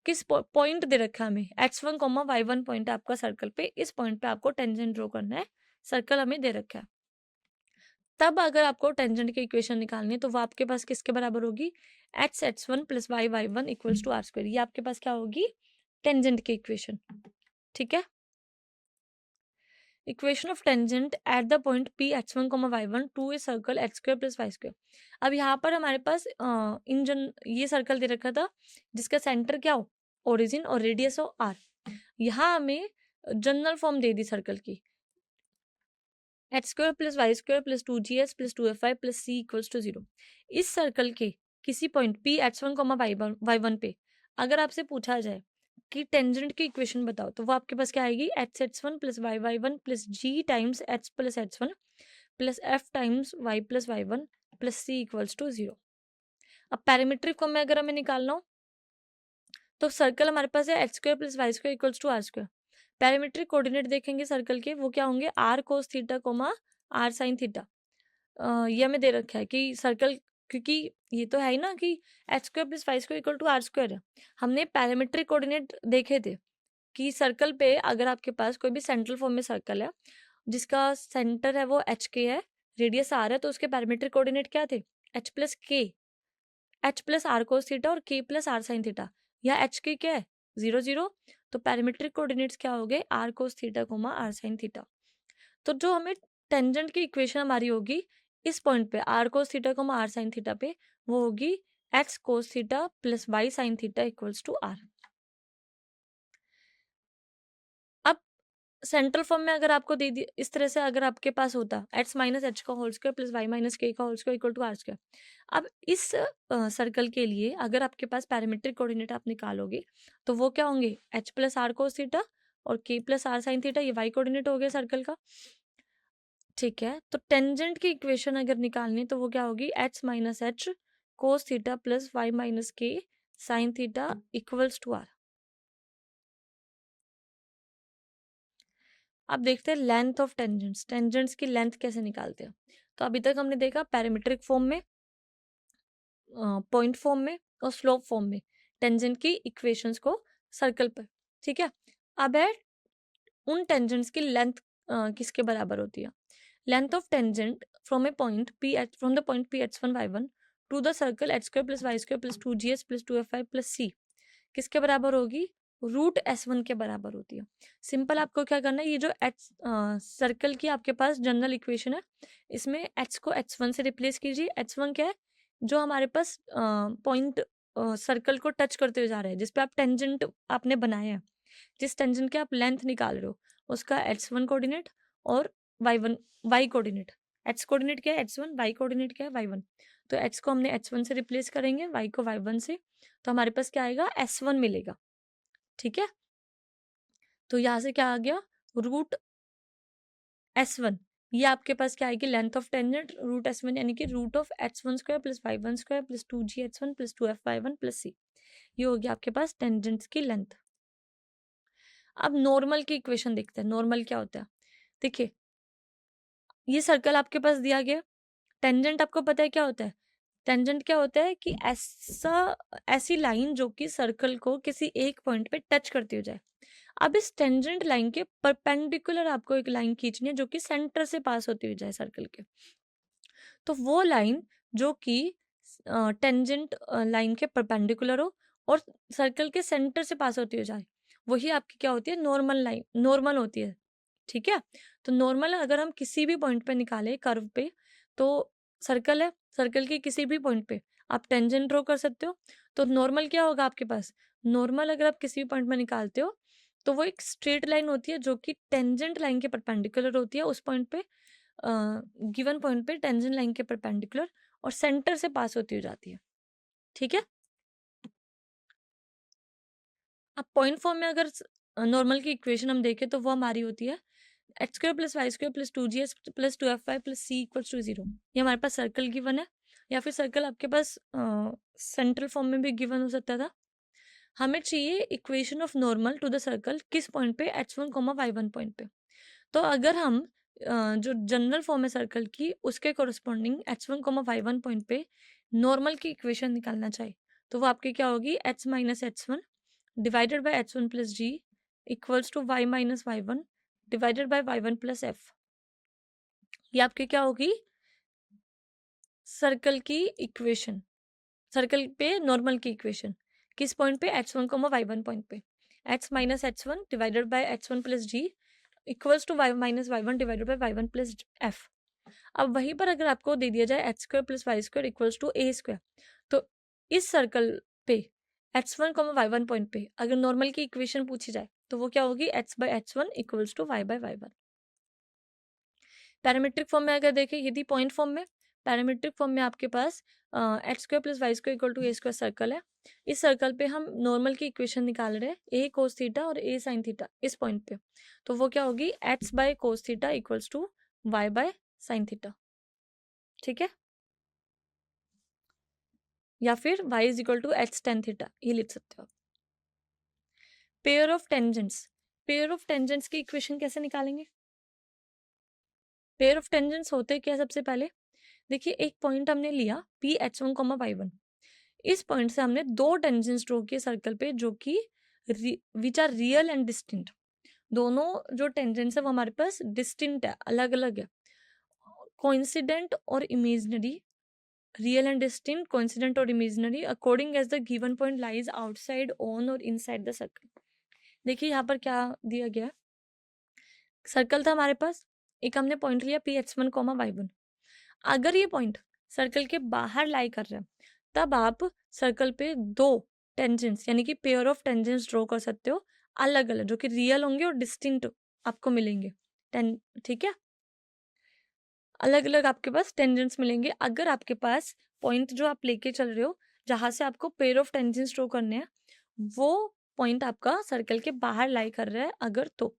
किस पॉइंट दे रखा है हमें, x1 कॉमा y1 पॉइंट है आपका सर्कल पे, इस पॉइंट पे आपको टेंजेंट ड्रॉ करना है, सर्कल हमें दे रखा है। तब अगर आपको टेंजेंट की इक्वेशन निकालनी है तो वो आपके पास किसके बराबर होगी, x(x1) plus y(y1) equals to are square. ये आपके पास क्या होगी, टेंजेंट की इक्वेशन, ठीक है। Equation of tangent at the point P x1 comma y1 to a circle x square plus Y square. अब यहाँ पर हमारे पास ये सर्कल दे रखा था जिसका सेंटर क्या हो, ओरिजिन, और रेडियस हो r। यहाँ हमें जनरल फॉर्म दे दी सर्कल की, x square plus Y square plus 2gh plus 2fy plus c equals to 0। इस सर्कल के किसी point P x1 comma y1 पे अगर आपसे पूछा जाए कि टेंजेंट की इक्वेशन बताओ, तो वो आपके पास क्या आएगी, x(x1) plus y(y1) plus g times h plus h1 plus f times y plus y1 plus c equals to 0। अब पैरामीट्रिक फॉर्म में अगर हमें निकालना हो तो सर्कल हमारे पास है X square plus Y square equals to are square. Parametric coordinate देखेंगे सर्कल के, वो क्या होंगे, R cos theta comma R sine theta. ये हमें दे रखा है कि सर्कल, क्योंकि ये तो है ही ना कि X square plus Y square equal to are square है। हमने पैरामीट्रिक कोऑर्डिनेट देखे थे कि सर्कल पे अगर आपके पास कोई भी सेंट्रल फॉर्म में सर्कल है जिसका सेंटर है वो एच के है, रेडियस आर है, तो उसके पैरामीट्रिक कोऑर्डिनेट क्या थे, H plus K, H plus R cos theta और K plus are sine theta. या एच के क्या है, 0 0, तो पैरामीट्रिक कोऑर्डिनेट्स क्या हो गए, R cos theta comma R sine theta. तो जो हमें टेंजेंट की इक्वेशन हमारी होगी इस पॉइंट पे R cos theta comma R sine theta पे, वो होगी X cos theta plus Y sine theta equals to are. अब सेंट्रल फॉर्म में अगर आपको दे दी इस तरह से, अगर आपके पास होता एक्स माइनस एच का whole square plus Y minus के का whole square equal to are square. अब इस सर्कल के लिए अगर आपके पास पैरामीट्रिक कोऑर्डिनेट आप निकालोगे तो वो क्या होंगे, H plus R cos theta और K plus are sine theta, ये वाई कोऑर्डिनेट हो गया सर्कल का, ठीक है। तो टेंजेंट की इक्वेशन अगर निकालनी तो वो क्या होगी, h minus h cos theta plus Y minus k sine theta equals to are. अब देखते हैं लेंथ ऑफ टेंजेंट्स, टेंजेंट्स की लेंथ कैसे निकालते हैं। तो अभी तक हमने देखा पैरामीट्रिक फॉर्म में, पॉइंट फॉर्म में और स्लोप फॉर्म में टेंजेंट की इक्वेशंस को सर्कल पर, ठीक है। अब है उन टेंजेंट्स की लेंथ किसके बराबर होती है। Length of tangent from a point p h from the point p H one Y one to the circle H square plus Y square plus two G S plus two f i plus c किसके बराबर होगी, root s one के बराबर होती है। Simple आपको क्या करना है, ये जो एच सर्कल की आपके पास जनरल इक्वेशन है, इसमें एच को एच वन से रिप्लेस कीजिए। एच वन क्या है, जो हमारे पास पॉइंट सर्कल को टच करते हुए जा रहे हैं, जिसपे आप टेंजेंट आपने बनाए हैं, जिस टेंजेंट के आप लेंथ निकाल रहे हो, उसका एच वन कोऑर्डिनेट और Y one Y coordinate. H coordinate क्या है एच वन, वाई कोऑर्डिनेट क्या है वाई वन। तो एच को हमने एच वन से रिप्लेस करेंगे, वाई को वाई वन से, तो हमारे पास क्या आएगा, एस वन मिलेगा, ठीक है। तो यहाँ से क्या आ गया, रूट एस वन, ये आपके पास क्या आएगी, length of tangent root s one, यानी कि root of H one square plus Y one square plus two ji h one plus two F y one plus c. ये हो गया आपके पास टेंजेंट्स की लेंथ। अब नॉर्मल की इक्वेशन देखते हैं, नॉर्मल क्या होता है। देखिए ये सर्कल आपके पास दिया गया, टेंजेंट आपको पता है क्या होता है, टेंजेंट क्या होता है कि ऐसी लाइन जो कि सर्कल को किसी एक पॉइंट पे टच करती हो जाए। अब इस टेंजेंट लाइन के परपेंडिकुलर आपको एक लाइन खींचनी है जो कि सेंटर से पास होती हुई जाए सर्कल के। तो वो लाइन जो कि टेंजेंट लाइन के परपेंडिकुलर हो और सर्कल के सेंटर से पास होती हो जाए, वही आपकी क्या होती है, नॉर्मल लाइन, नॉर्मल होती है, ठीक है। तो नॉर्मल अगर हम किसी भी पॉइंट पे निकालें कर्व पे, तो सर्कल है, सर्कल के किसी भी पॉइंट पे आप टेंजेंट ड्रॉ कर सकते हो। तो नॉर्मल क्या होगा आपके पास, नॉर्मल अगर आप किसी भी पॉइंट में निकालते हो तो वो एक स्ट्रेट लाइन होती है जो कि टेंजेंट लाइन के परपेंडिकुलर होती है, उस पॉइंट पे गिवन पॉइंट पे टेंजेंट लाइन के परपेंडिकुलर और सेंटर से पास होती हो जाती है, ठीक है। अब पॉइंट फॉर्म में अगर नॉर्मल की इक्वेशन हम देखें तो वो हमारी होती है X square plus Y square plus two G S plus two F Y plus C equals to zero. ये हमारे पास सर्कल गिवन है, या फिर सर्कल आपके पास सेंट्रल फॉर्म में भी गिवन हो सकता था। हमें चाहिए equation of normal to the circle किस पॉइंट पे, H one comma Y one point पे। तो अगर हम जो जनरल फॉर्म है सर्कल की उसके corresponding h one comma Y one point पे नॉर्मल की इक्वेशन निकालना चाहे, तो वो आपकी क्या होगी, h minus H one divided by H one plus ji equals to Y minus Y one divided by Y one plus f. ये आपकी क्या होगी, सर्कल की इक्वेशन, सर्कल पे नॉर्मल की इक्वेशन किस पॉइंट पे, H one comma Y one point पे। H minus H one divided by H one plus ji equals to Y minus Y one divided by Y one plus F. अब वहीं पर अगर आपको दे दिया जाए H square plus Y square equals to A square, तो इस सर्कल पे H one comma Y one point पे अगर नॉर्मल की इक्वेशन पूछी जाए तो वो क्या होगी, h by H one equals to y by Y one. Parametric form में अगर देखें, यदि पॉइंट फॉर्म में, पैरामीट्रिक फॉर्म में आपके पास h square plus Y square equal to A square circle है। इस सर्कल पे हम नॉर्मल की इक्वेशन निकाल रहे हैं, ए कोस थीटा और ए साइन थीटा इस पॉइंट पे, तो वो क्या होगी, H by cos theta equals to Y by sine theta, ठीक है। या फिर y is equal to H tan theta, ये लिख सकते हो। Pair of tangents, pair of tangents की इक्वेशन कैसे निकालेंगे। पेयर ऑफ टेंजेंट्स होते क्या, सबसे पहले देखिए एक पॉइंट हमने लिया P H one comma Y one, इस पॉइंट से हमने दो टेंजेंट्स ड्रॉ किए सर्कल पे जो कि which are real and distinct. दोनों जो टेंजेंट्स है वो हमारे पास डिस्टिंक्ट है, अलग अलग है। कोइंसिडेंट और imaginary, real and distinct, coincident or imaginary according as the given point lies outside on or inside the circle। देखिए यहाँ पर क्या दिया गया, सर्कल था हमारे पास, एक हमने पॉइंट लिया P H one comma Y one. अगर ये पॉइंट सर्कल के बाहर लाई कर रहा है तब आप सर्कल पे दो टेंजेंट्स यानी कि पेयर ऑफ टेंजेंट्स ड्रॉ कर सकते हो, अलग अलग, जो कि रियल होंगे और डिस्टिंक्ट आपको मिलेंगे, ठीक है। अलग अलग आपके पास टेंजेंट्स मिलेंगे अगर आपके पास पॉइंट जो आप लेके चल रहे हो जहां से आपको पेयर ऑफ टेंजेंट्स ड्रॉ करने हैं वो पॉइंट आपका सर्कल के बाहर लाई कर रहा है अगर, तो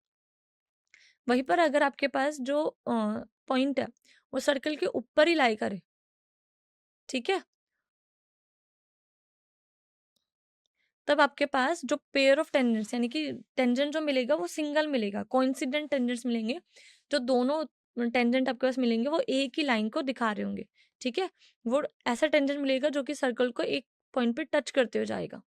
वहीं पर अगर आपके पास जो पॉइंट है वो सर्कल के ऊपर ही लाई करे, ठीक है, तब आपके पास जो पेयर ऑफ टेंजेंट्स यानी कि टेंजेंट जो मिलेगा वो सिंगल मिलेगा, कोइंसिडेंट टेंजेंट्स मिलेंगे, जो दोनों टेंजेंट आपके पास मिलेंगे वो एक ही लाइन को दिखा रहे होंगे, ठीक है। वो ऐसा टेंजेंट मिलेगा जो कि सर्कल को एक पॉइंट पे टच करते हुए जाएगा।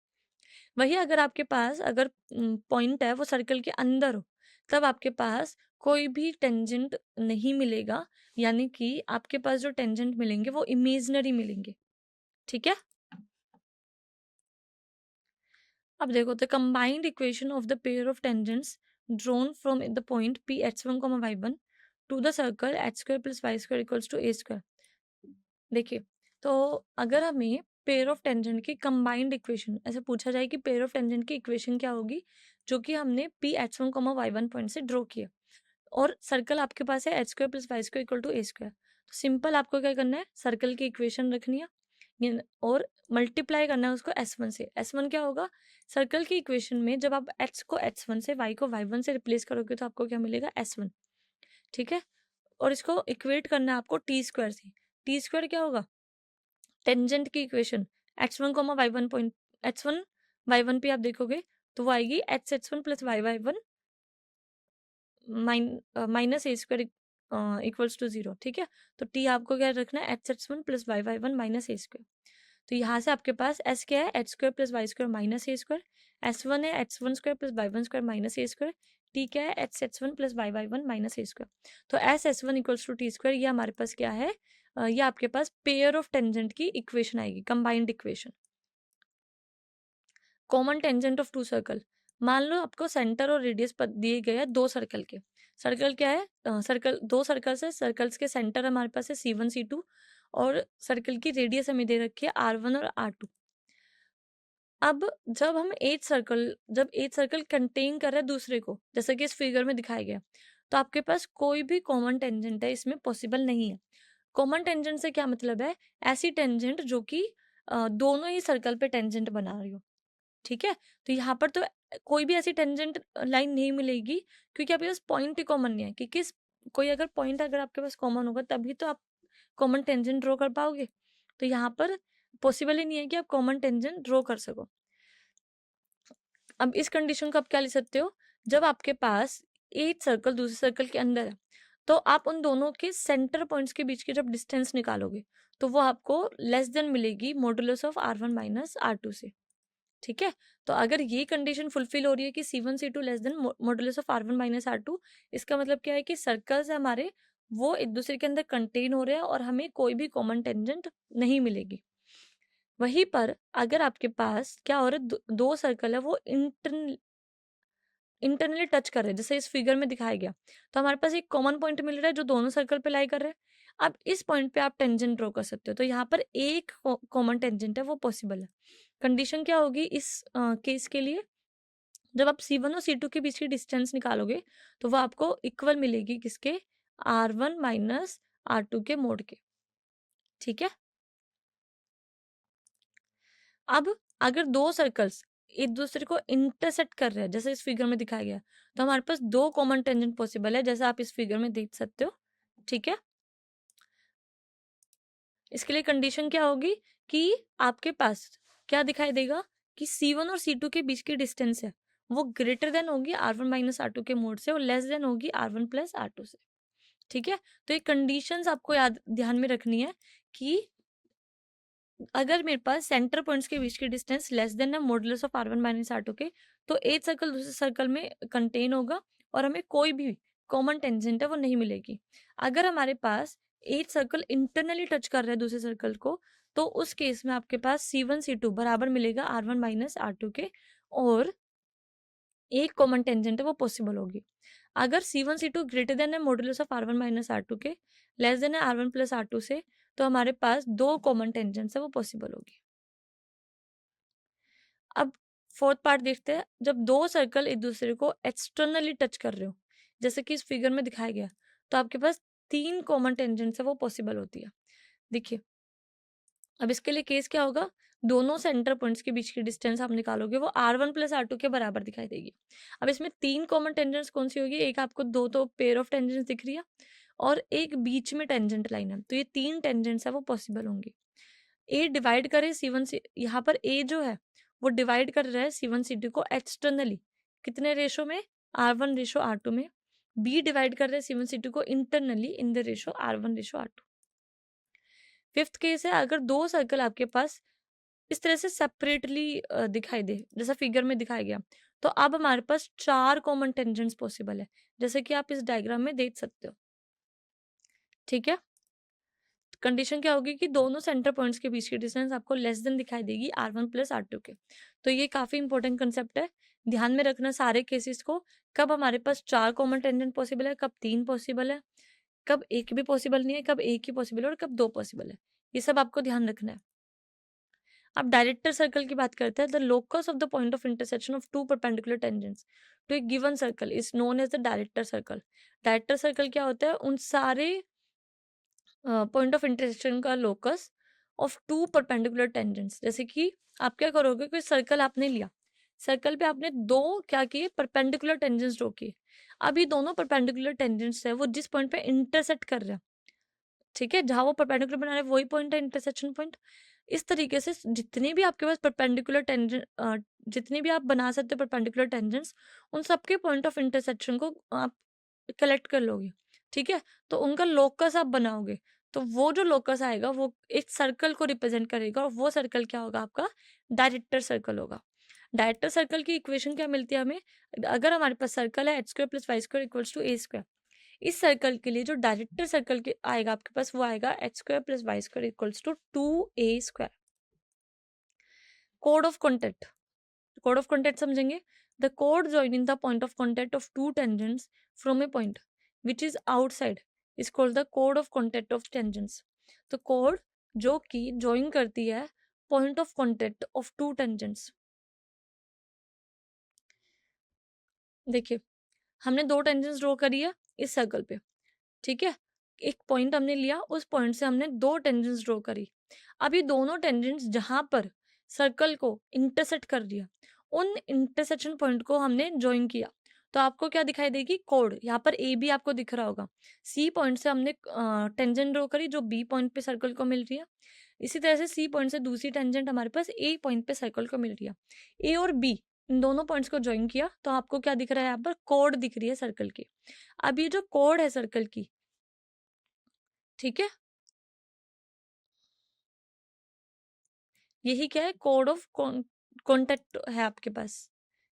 वही अगर आपके पास अगर पॉइंट है वो सर्कल के अंदर हो, तब आपके पास कोई भी टेंजेंट नहीं मिलेगा, यानी कि आपके पास जो टेंजेंट मिलेंगे वो इमेजिनरी मिलेंगे। ठीक है। अब देखो, the combined equation of the pair of tangents drawn from the point P h1, y1 to the circle h² + y² equals to a²। देखिए, तो अगर हमें पेयर ऑफ टेंजेंट की कंबाइंड इक्वेशन ऐसे पूछा जाए कि पेयर ऑफ टेंजेंट की इक्वेशन क्या होगी, जो कि हमने पी h1, y1 पॉइंट से ड्रॉ किया, और सर्कल आपके पास है h² + y² equal to a²। तो सिंपल आपको क्या करना है, सर्कल की इक्वेशन रखनी है और मल्टीप्लाई करना है उसको s1 से। s1 क्या होगा, सर्कल की इक्वेशन में जब आप h को h1 से, y को y1 से रिप्लेस करोगे तो आपको क्या मिलेगा, s1। ठीक है। और इसको इक्वेट करना है आपको t² से। t² क्या होगा, टेंजेंट की equation h1, y1 point, h1 y1 पे आप देखोगे तो वो आएगी h1 + y1 minus a² equals to 0। ठीक है। तो t आपको क्या रखना है, h1 + y1 माइनस a²। तो यहाँ से आपके पास s क्या है, h² + y² minus a²। s1 है h1² + y1² minus a²। t क्या है, h1 + y1 माइनस a²। तो s1 इक्वल्स टू t²। ये हमारे पास क्या है, ये आपके पास पेयर ऑफ टेंजेंट की इक्वेशन आएगी, combined equation. Common tangent of two circle, मान लो आपको सेंटर और रेडियस दिए गए हैं दो सर्कल के। सर्कल क्या है, सर्कल दो सर्कल्स है, सर्कल्स के सेंटर हमारे पास है C1 C2, और सर्कल की रेडियस हमें दे रखी है R1 और R2। अब जब एज सर्कल कंटेन कर रहा है दूसरे को, जैसे कि इस फिगर में दिखाया गया, तो आपके पास कोई भी कॉमन टेंजेंट है इसमें पॉसिबल नहीं है। कॉमन टेंजेंट से क्या मतलब है, ऐसी टेंजेंट जो कि दोनों ही सर्कल पे टेंजेंट बना रही हो। ठीक है। तो यहाँ पर तो कोई भी ऐसी टेंजेंट लाइन नहीं मिलेगी, क्योंकि आपके पास पॉइंट ही कॉमन नहीं है। क्योंकि कोई अगर पॉइंट अगर आपके पास कॉमन होगा तभी तो आप कॉमन टेंजेंट ड्रॉ कर पाओगे। तो यहाँ पर पॉसिबल ही नहीं है कि आप कॉमन टेंजेंट ड्रॉ कर सको। अब इस कंडीशन को आप क्या ले सकते हो, जब आपके पास एक सर्कल दूसरे सर्कल के अंदर है, तो आप उन दोनों के सेंटर पॉइंट्स के बीच की जब डिस्टेंस निकालोगे तो वो आपको लेस देन मिलेगी modulus of R1 minus R2 से। ठीक है। तो अगर ये कंडीशन फुलफिल हो रही है कि C1 C2 less than modulus of R1 minus R2, इसका मतलब क्या है कि सर्कल्स हमारे वो एक दूसरे के अंदर कंटेन हो रहे हैं और हमें कोई भी कॉमन टेंजेंट नहीं मिलेगी। वहीं पर अगर आपके पास क्या हो रहा है, दो सर्कल है वो इंटरनली टच कर रहे हैं, जैसे इस फिगर में दिखाया गया, तो हमारे पास एक कॉमन पॉइंट मिल रहा है जो दोनों सर्कल पे लाई कर रहे हैं। अब इस पॉइंट पे आप टेंजेंट ड्रॉ कर सकते हो, तो यहाँ पर एक कॉमन टेंजेंट है वो पॉसिबल है। कंडीशन क्या होगी इस केस के लिए, जब आप C1 और C2 के बीच की डिस्टेंस निकालोगे तो वो आपको इक्वल मिलेगी किसके, R1 माइनस R2 के मोड के। ठीक है। अब अगर दो सर्कल्स एक दूसरे को इंटरसेक्ट कर रहे हैं, जैसे इस फिगर में दिखाया गया, तो हमारे पास दो कॉमन टेंजेंट पॉसिबल है, जैसा आप इस फिगर में देख सकते हो। ठीक है। इसके लिए कंडीशन क्या होगी कि आपके पास क्या दिखाई देगा कि C1 और C2 के बीच की डिस्टेंस है वो ग्रेटर देन होगी R1 माइनस R2 के मोड से, और लेस देन होगी R1 प्लस R2 से। ठीक है। तो ये कंडीशंस आपको याद ध्यान में रखनी है कि अगर मेरे पास सेंटर पॉइंट्स के बीच की डिस्टेंस लेस देन है modulus of R1 minus R2 के, तो एक सर्कल दूसरे सर्कल में कंटेन होगा और हमें कोई भी कॉमन टेंजेंट है वो नहीं मिलेगी। अगर हमारे पास एक सर्कल इंटरनली टच कर रहा है दूसरे सर्कल को, तो उस केस में आपके पास C1 C2 बराबर मिलेगा R1 माइनस R2 के, और एक कॉमन टेंजेंट है वो पॉसिबल होगी। अगर C1 C2 ग्रेटर देन है modulus of R1 minus R2 के, लेस देन है R1 प्लस R2 से, तो हमारे पास दो कॉमन टेंजेंट्स है वो पॉसिबल होगी। अब फोर्थ पार्ट देखते हैं, जब दो सर्कल एक दूसरे को एक्सटर्नली टच कर रहे हो, जैसे कि इस फिगर में दिखाया गया, तो आपके पास तीन कॉमन टेंजेंट्स है वो पॉसिबल होती है। देखिए, अब इसके लिए केस क्या होगा, दोनों सेंटर पॉइंट्स के बीच की डिस्टेंस आप निकालोगे वो R1 प्लस R2 के बराबर दिखाई देगी। अब इसमें तीन कॉमन टेंजेंट्स कौन सी होगी, एक आपको दो तो पेयर ऑफ टेंजेंट्स दिख रही है और एक बीच में टेंजेंट लाइन है, तो ये तीन टेंजेंट्स है वो पॉसिबल होंगी। ए डिवाइड करे C1 से, यहाँ पर ए जो है वो डिवाइड कर रहा है C1 C2 को एक्सटर्नली, कितने रेशो में, R1 रेशो R2 में। बी डिवाइड कर रहे हैं C1 C2 को internally in the ratio R1 ratio R2। Fifth case है, अगर दो सर्कल आपके पास इस तरह से सेपरेटली दिखाई दे, जैसा फिगर में दिखाया गया। तो अब हमारे पास 4 कॉमन टेंजेंट्स पॉसिबल है, जैसे कि आप इस डायग्राम में देख सकते हो। ठीक है? कंडीशन क्या होगी कि दोनों सेंटर पॉइंट्स के बीच की डिस्टेंस आपको लेस देन दिखाई देगी R1 प्लस R2 के। तो ये काफी इंपॉर्टेंट कंसेप्ट है, ध्यान में रखना सारे केसेस को। कब हमारे पास 4 कॉमन टेंजेंट पॉसिबल है, कब 3 पॉसिबल है, कब एक भी पॉसिबल नहीं है, कब एक ही पॉसिबल है और कब 2 पॉसिबल है, ये सब आपको ध्यान रखना है। अब डायरेक्टर सर्कल की बात करते हैं। The locus of the point of intersection of two perpendicular tangents to a given circle is known as the director circle. Director circle क्या होता है? उन सारे पॉइंट ऑफ इंटरसेक्शन का locus of two perpendicular tangents. जैसे कि आप क्या करोगे, कोई सर्कल आपने लिया, सर्कल पे आपने दो क्या किए, परपेंडिकुलर टेंजेंट्स ड्रॉ किए। अब ये दोनों परपेंडिकुलर टेंजेंट्स है वो जिस पॉइंट पे इंटरसेक्ट कर रहे हैं, ठीक है, जहां वो परपेंडिकुलर बना रहे हैं वही पॉइंट है इंटरसेक्शन पॉइंट। इस तरीके से जितने भी आपके पास परपेंडिकुलर टेंजेंट, जितने भी आप बना सकते हो परपेंडिकुलर टेंजेंट्स, उन सबके पॉइंट ऑफ इंटरसेक्शन को आप कलेक्ट कर लोगे। ठीक है? तो उनका लोकस आप बनाओगे, तो वो जो लोकस आएगा वो एक सर्कल को रिप्रेजेंट करेगा और वो सर्कल क्या होगा? आपका डायरेक्टर सर्कल होगा। डायरेक्टर सर्कल की इक्वेशन क्या मिलती है हमें? अगर हमारे पास सर्कल है h² + y² = a², इस सर्कल के लिए जो डायरेक्टर सर्कल के आएगा आपके पास वो आएगा h² + y² = 2a²। Code of contact, code of contact समझेंगे। The code joining the point of contact of to tangents from a point which is outside is called the code of contact of tangents. तो code जो कि join करती है point of contact of to tangents. देखिए, हमने दो tangents draw करी है इस सर्कल पे, ठीक है, एक पॉइंट हमने लिया, उस पॉइंट से हमने दो टेंजेंट्स ड्रॉ करी। अब ये दोनों टेंजेंट्स जहां पर सर्कल को इंटरसेक्ट कर दिया, उन इंटरसेक्शन पॉइंट को हमने ज्वाइन किया। तो आपको क्या दिखाई देगी? कोड। यहाँ पर ए बी आपको दिख रहा होगा। सी पॉइंट से हमने टेंजेंट ड्रॉ करी जो बी पॉइंट पे सर्कल को मिल रही है। इसी तरह से सी पॉइंट से दूसरी टेंजेंट हमारे पास ए पॉइंट पे सर्कल को मिल रही है। ए और बी इन दोनों पॉइंट्स को ज्वाइन किया तो आपको क्या दिख रहा है? यहाँ पर कोड दिख रही है सर्कल की। अब ये जो कोड है सर्कल की, ठीक है, यही क्या है? कोड ऑफ कॉन्टेक्ट है आपके पास।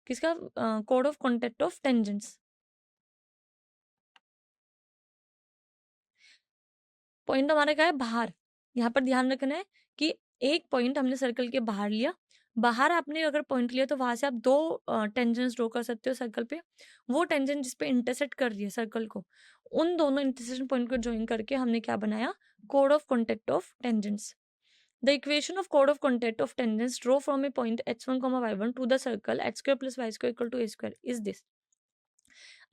किसका? Code of contact of tangents. Point हमारा क्या है? बाहर। यहाँ पर ध्यान रखना है कि एक पॉइंट हमने सर्कल के बाहर लिया, बाहर आपने अगर पॉइंट लिया तो वहां से आप दो टेंजेंट्स ड्रॉ कर सकते हो सर्कल पे। वो टेंजेंट जिसपे इंटरसेक्ट कर रही है सर्कल को, उन दोनों इंटरसेक्शन पॉइंट को ज्वाइन करके हमने क्या बनाया? Code of contact of tangents. The equation of chord of contact of tangents draw from a point h1, y1 to the circle h² + y² = a² is this।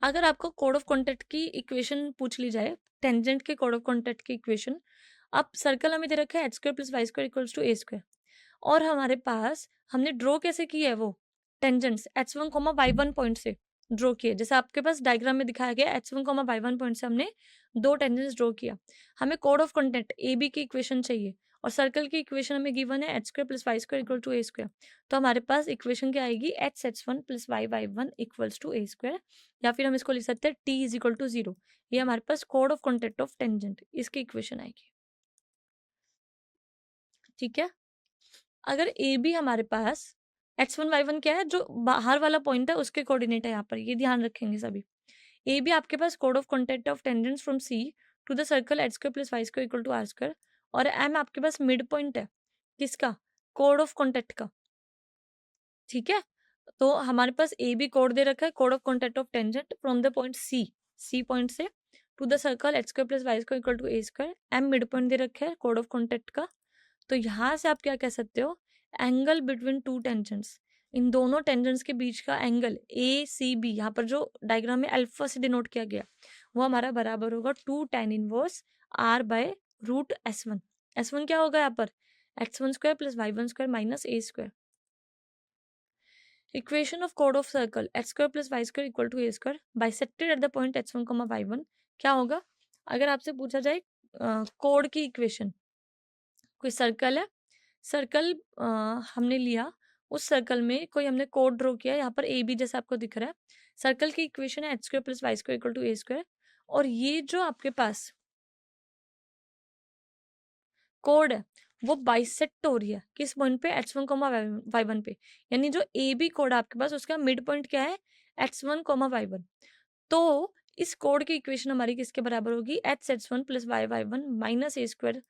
अगर आपको कोड ऑफ कॉन्टेक्ट की equation पूछ ली जाए, tangent के code of contact की equation, अब circle हमें दे रखा है h² + y² = a², और हमारे पास हमने ड्रॉ कैसे की है? वो टेंजेंट्स h1, y1 पॉइंट से ड्रॉ किए। जैसे आपके पास डायग्राम में दिखाया गया h1, y1 पॉइंट से हमने दो टेंजेंट्स ड्रॉ किया। हमें कोड ऑफ कॉन्टेक्ट ए बी की इक्वेशन चाहिए और सर्कल की इक्वेशन हमें गिवन है h² + y² = a²। तो हमारे पास इक्वेशन क्या आएगी? h(h1) + y(y1) = a², या फिर हम इसको लिख सकते हैं t = 0। ये हमारे पास कोड ऑफ कॉन्टेक्ट ऑफ टेंजेंट, इसकी इक्वेशन आएगी। ठीक है? अगर ए बी हमारे पास x1 y1 क्या है? जो बाहर वाला पॉइंट है उसके कोऑर्डिनेट है यहाँ पर, ये ध्यान रखेंगे सभी। ए बी आपके पास कोड of contact of tangents from C to the circle h² + y² = r², और एम आपके पास मिड पॉइंट है किसका? कोड ऑफ कॉन्टेक्ट का। ठीक है, तो हमारे पास ए बी कोड दे रखा है, कोड of contact of tangent from the point C, C point से to the circle h² + y² = a²। M mid point दे रखा है कोड ऑफ कॉन्टेक्ट का। तो यहाँ से आप क्या कह सकते हो? एंगल बिटवीन टू टेंजेंट्स, इन दोनों टेंजेंट्स के बीच का एंगल ए सी बी, यहाँ पर जो डायग्राम में अल्फा से डिनोट किया गया वो हमारा बराबर होगा 2 tan इनवर्स r/√s1। s1 क्या होगा यहाँ पर? x1² + y1² - a²। Equation of code of circle h² + y² = a² bisected eight the point h1, y1 क्या होगा? अगर आपसे पूछा जाए कोड की इक्वेशन, कोई सर्कल है, सर्कल हमने लिया, उस सर्कल में कोई हमने कोड ड्रॉ किया, यहाँ पर ए बी जैसा आपको दिख रहा है। सर्कल की इक्वेशन है h² + y² = a², और ये जो आपके पास कोड है वो बाइसेक्ट हो रही है किस पॉइंट पे, x1, y1 पे। यानी जो ए बी कोड आपके पास उसका मिड पॉइंट क्या है, x1, y1। तो इस कोड की इक्वेशन हमारी किसके बराबर होगी, x(x1 + y(y1) - a²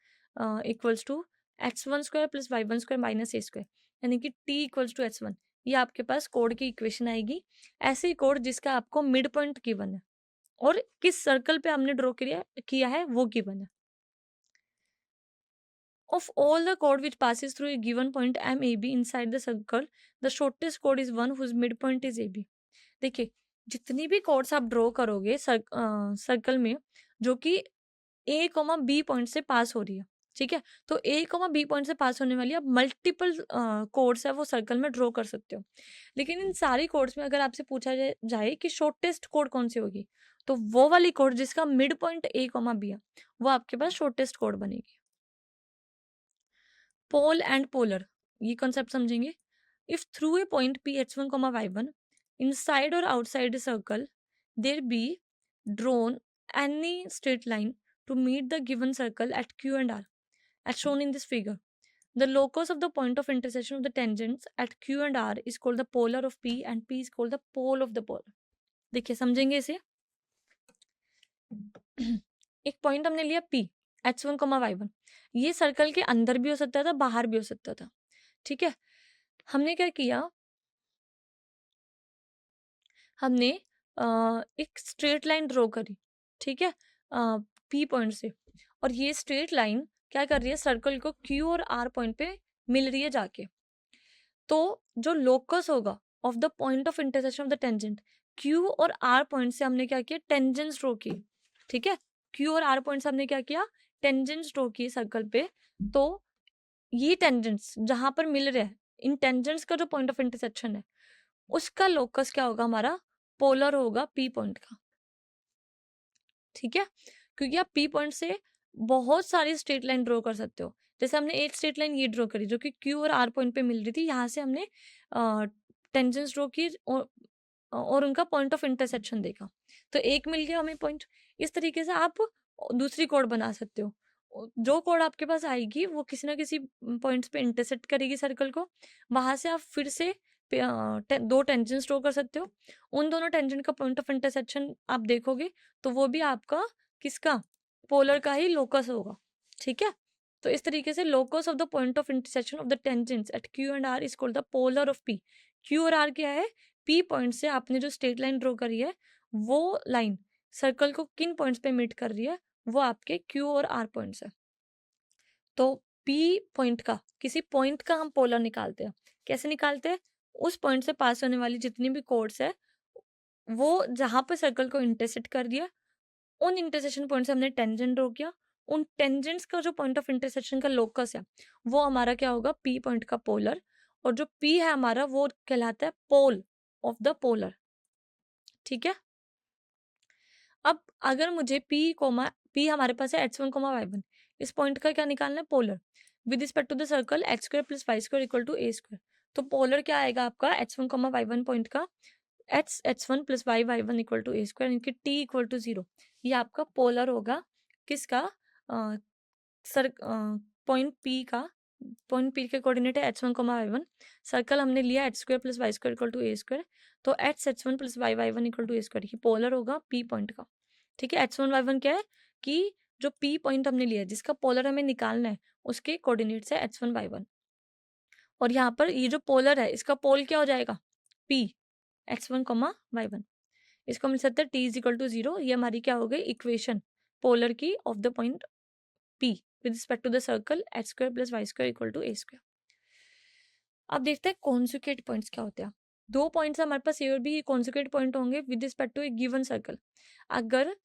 equals to x1² + y1² - a², यानी कि t इक्वल्स टू h1। ये आपके पास कोड की इक्वेशन आएगी। ऐसे ही कोड जिसका आपको मिड पॉइंट गिवन है और किस सर्कल पे हमने ड्रॉ किया है वो गिवन है। Of all the chord which passes through a given point MAB inside the circle, the shortest chord is one whose midpoint is AB। देखिए, जितनी भी कॉर्ड्स आप ड्रॉ करोगे सर्कल में जो कि ए कॉमा बी पॉइंट से पास हो रही है, ठीक है, तो ए कॉमा बी पॉइंट से पास होने वाली आप मल्टीपल कोड्स है वो सर्कल में ड्रॉ कर सकते हो। लेकिन इन सारी कोड्स में अगर आपसे पूछा जाए कि शॉर्टेस्ट कोड कौन सी होगी, तो वो वाली कोड जिसका mid point A comma B है वो आपके पास शॉर्टेस्ट कोड बनेगी। पोल एंड पोलर, ये कॉन्सेप्ट समझेंगे। If through a point P h1, y1 inside or outside a circle there be drawn any straight line to meet the given circle at q and r as shown in this figure. The locus of the point of intersection of the tangents at q and r is called the polar of p and p is called the pole of the polar। देखिए समझेंगे इसे। एक point हमने लिया p h1, y1, ये circle के अंदर भी हो सकता था बाहर भी हो सकता था, ठीक है। हमने क्या किया, हमने एक स्ट्रेट लाइन ड्रॉ करी, ठीक है, पी पॉइंट से, और ये स्ट्रेट लाइन क्या कर रही है, सर्कल को क्यू और आर पॉइंट पे मिल रही है जाके। तो जो लोकस होगा of the point of intersection of the tangent, Q और आर पॉइंट से हमने क्या किया, टेंजेंट्स ड्रॉ की, ठीक है। क्यू और आर पॉइंट से हमने क्या किया, टेंजेंट्स ड्रॉ की सर्कल पे। तो ये टेंजेंट्स जहां पर मिल रहे हैं, इन टेंजेंट्स का जो पॉइंट ऑफ इंटरसेक्शन है उसका लोकस क्या होगा हमारा, पोलर होगा पी पॉइंट का, ठीक है। क्योंकि आप पी पॉइंट से बहुत सारी स्ट्रेट लाइन ड्रॉ कर सकते हो। जैसे हमने एक स्ट्रेट लाइन ये ड्रॉ करी जो कि क्यू और आर पॉइंट पे मिल रही थी, यहाँ से हमने टेंजेंट्स ड्रॉ की और उनका पॉइंट ऑफ इंटरसेक्शन देखा, तो एक मिल गया हमें पॉइंट। इस तरीके से आप दूसरी कोड बना सकते हो। जो कोड आपके पास आएगी वो किसी ना किसी पॉइंट्स पे इंटरसेक्ट करेगी सर्कल को, वहां से आप फिर से दो टेंजेंट्स ड्रॉ कर सकते हो। उन दोनों टेंजेंट का पॉइंट ऑफ इंटरसेक्शन आप देखोगे तो वो भी आपका किसका, पोलर का ही लोकस होगा, ठीक है। तो इस तरीके से locus of the point of intersection of the tangents at Q and R is called the polar of P. Q और आर क्या है, पी पॉइंट से आपने जो स्ट्रेट लाइन ड्रॉ करी है वो लाइन सर्कल को किन पॉइंट्स पे मीट कर रही है, वो आपके क्यू और आर पॉइंट्स है। तो पी पॉइंट का, किसी पॉइंट का हम पोलर निकालते हैं, कैसे निकालते हैं, उस पॉइंट से पास होने वाली जितनी भी कोड्स है वो जहां पे सर्कल को इंटरसेक्ट कर दिया, उन इंटरसेक्शन पॉइंट से हमने टेंजेंट ड्रॉ किया, उन टेंजेंट्स का जो पॉइंट ऑफ इंटरसेक्शन का लोकस है वो हमारा क्या होगा, पी पॉइंट का पोलर। और जो पी है हमारा वो कहलाता है पोल ऑफ द पोलर, ठीक है। अब अगर मुझे पी हमारे पास है h1, y1, इस पॉइंट का क्या निकालना है, polar with respect to the circle x² + y² equal to a²। तो पोलर क्या आएगा आपका h1, y1 पॉइंट का, h1 + y1 equal to a², यानी कि t इक्वल टू 0। ये आपका पोलर होगा किसका, अ, सर पॉइंट पी का। पॉइंट पी के कोऑर्डिनेट है h1, y1, सर्कल हमने लिया h² + y² equal to a²। तो h1 + y1 equal to a², ये पोलर होगा पी पॉइंट का, ठीक है। h1 y1 क्या है कि जो पी पॉइंट हमने लिया है जिसका पोलर हमें निकालना है उसके कोऑर्डिनेट्स है h1 y1। और यहाँ पर ये जो पोलर है इसका पोल क्या हो जाएगा, p x1, y1। इसको मिल सकता है t इज इक्वल टू 0। ये हमारी क्या हो गई इक्वेशन पोलर की of the point p with respect to the circle h² + y² equal to a²। अब देखते हैं कॉन्जुगेट पॉइंट्स क्या होते हैं। दो पॉइंट्स हमारे पास ए और बी कॉन्जुगेट पॉइंट होंगे with respect to a given circle, अगर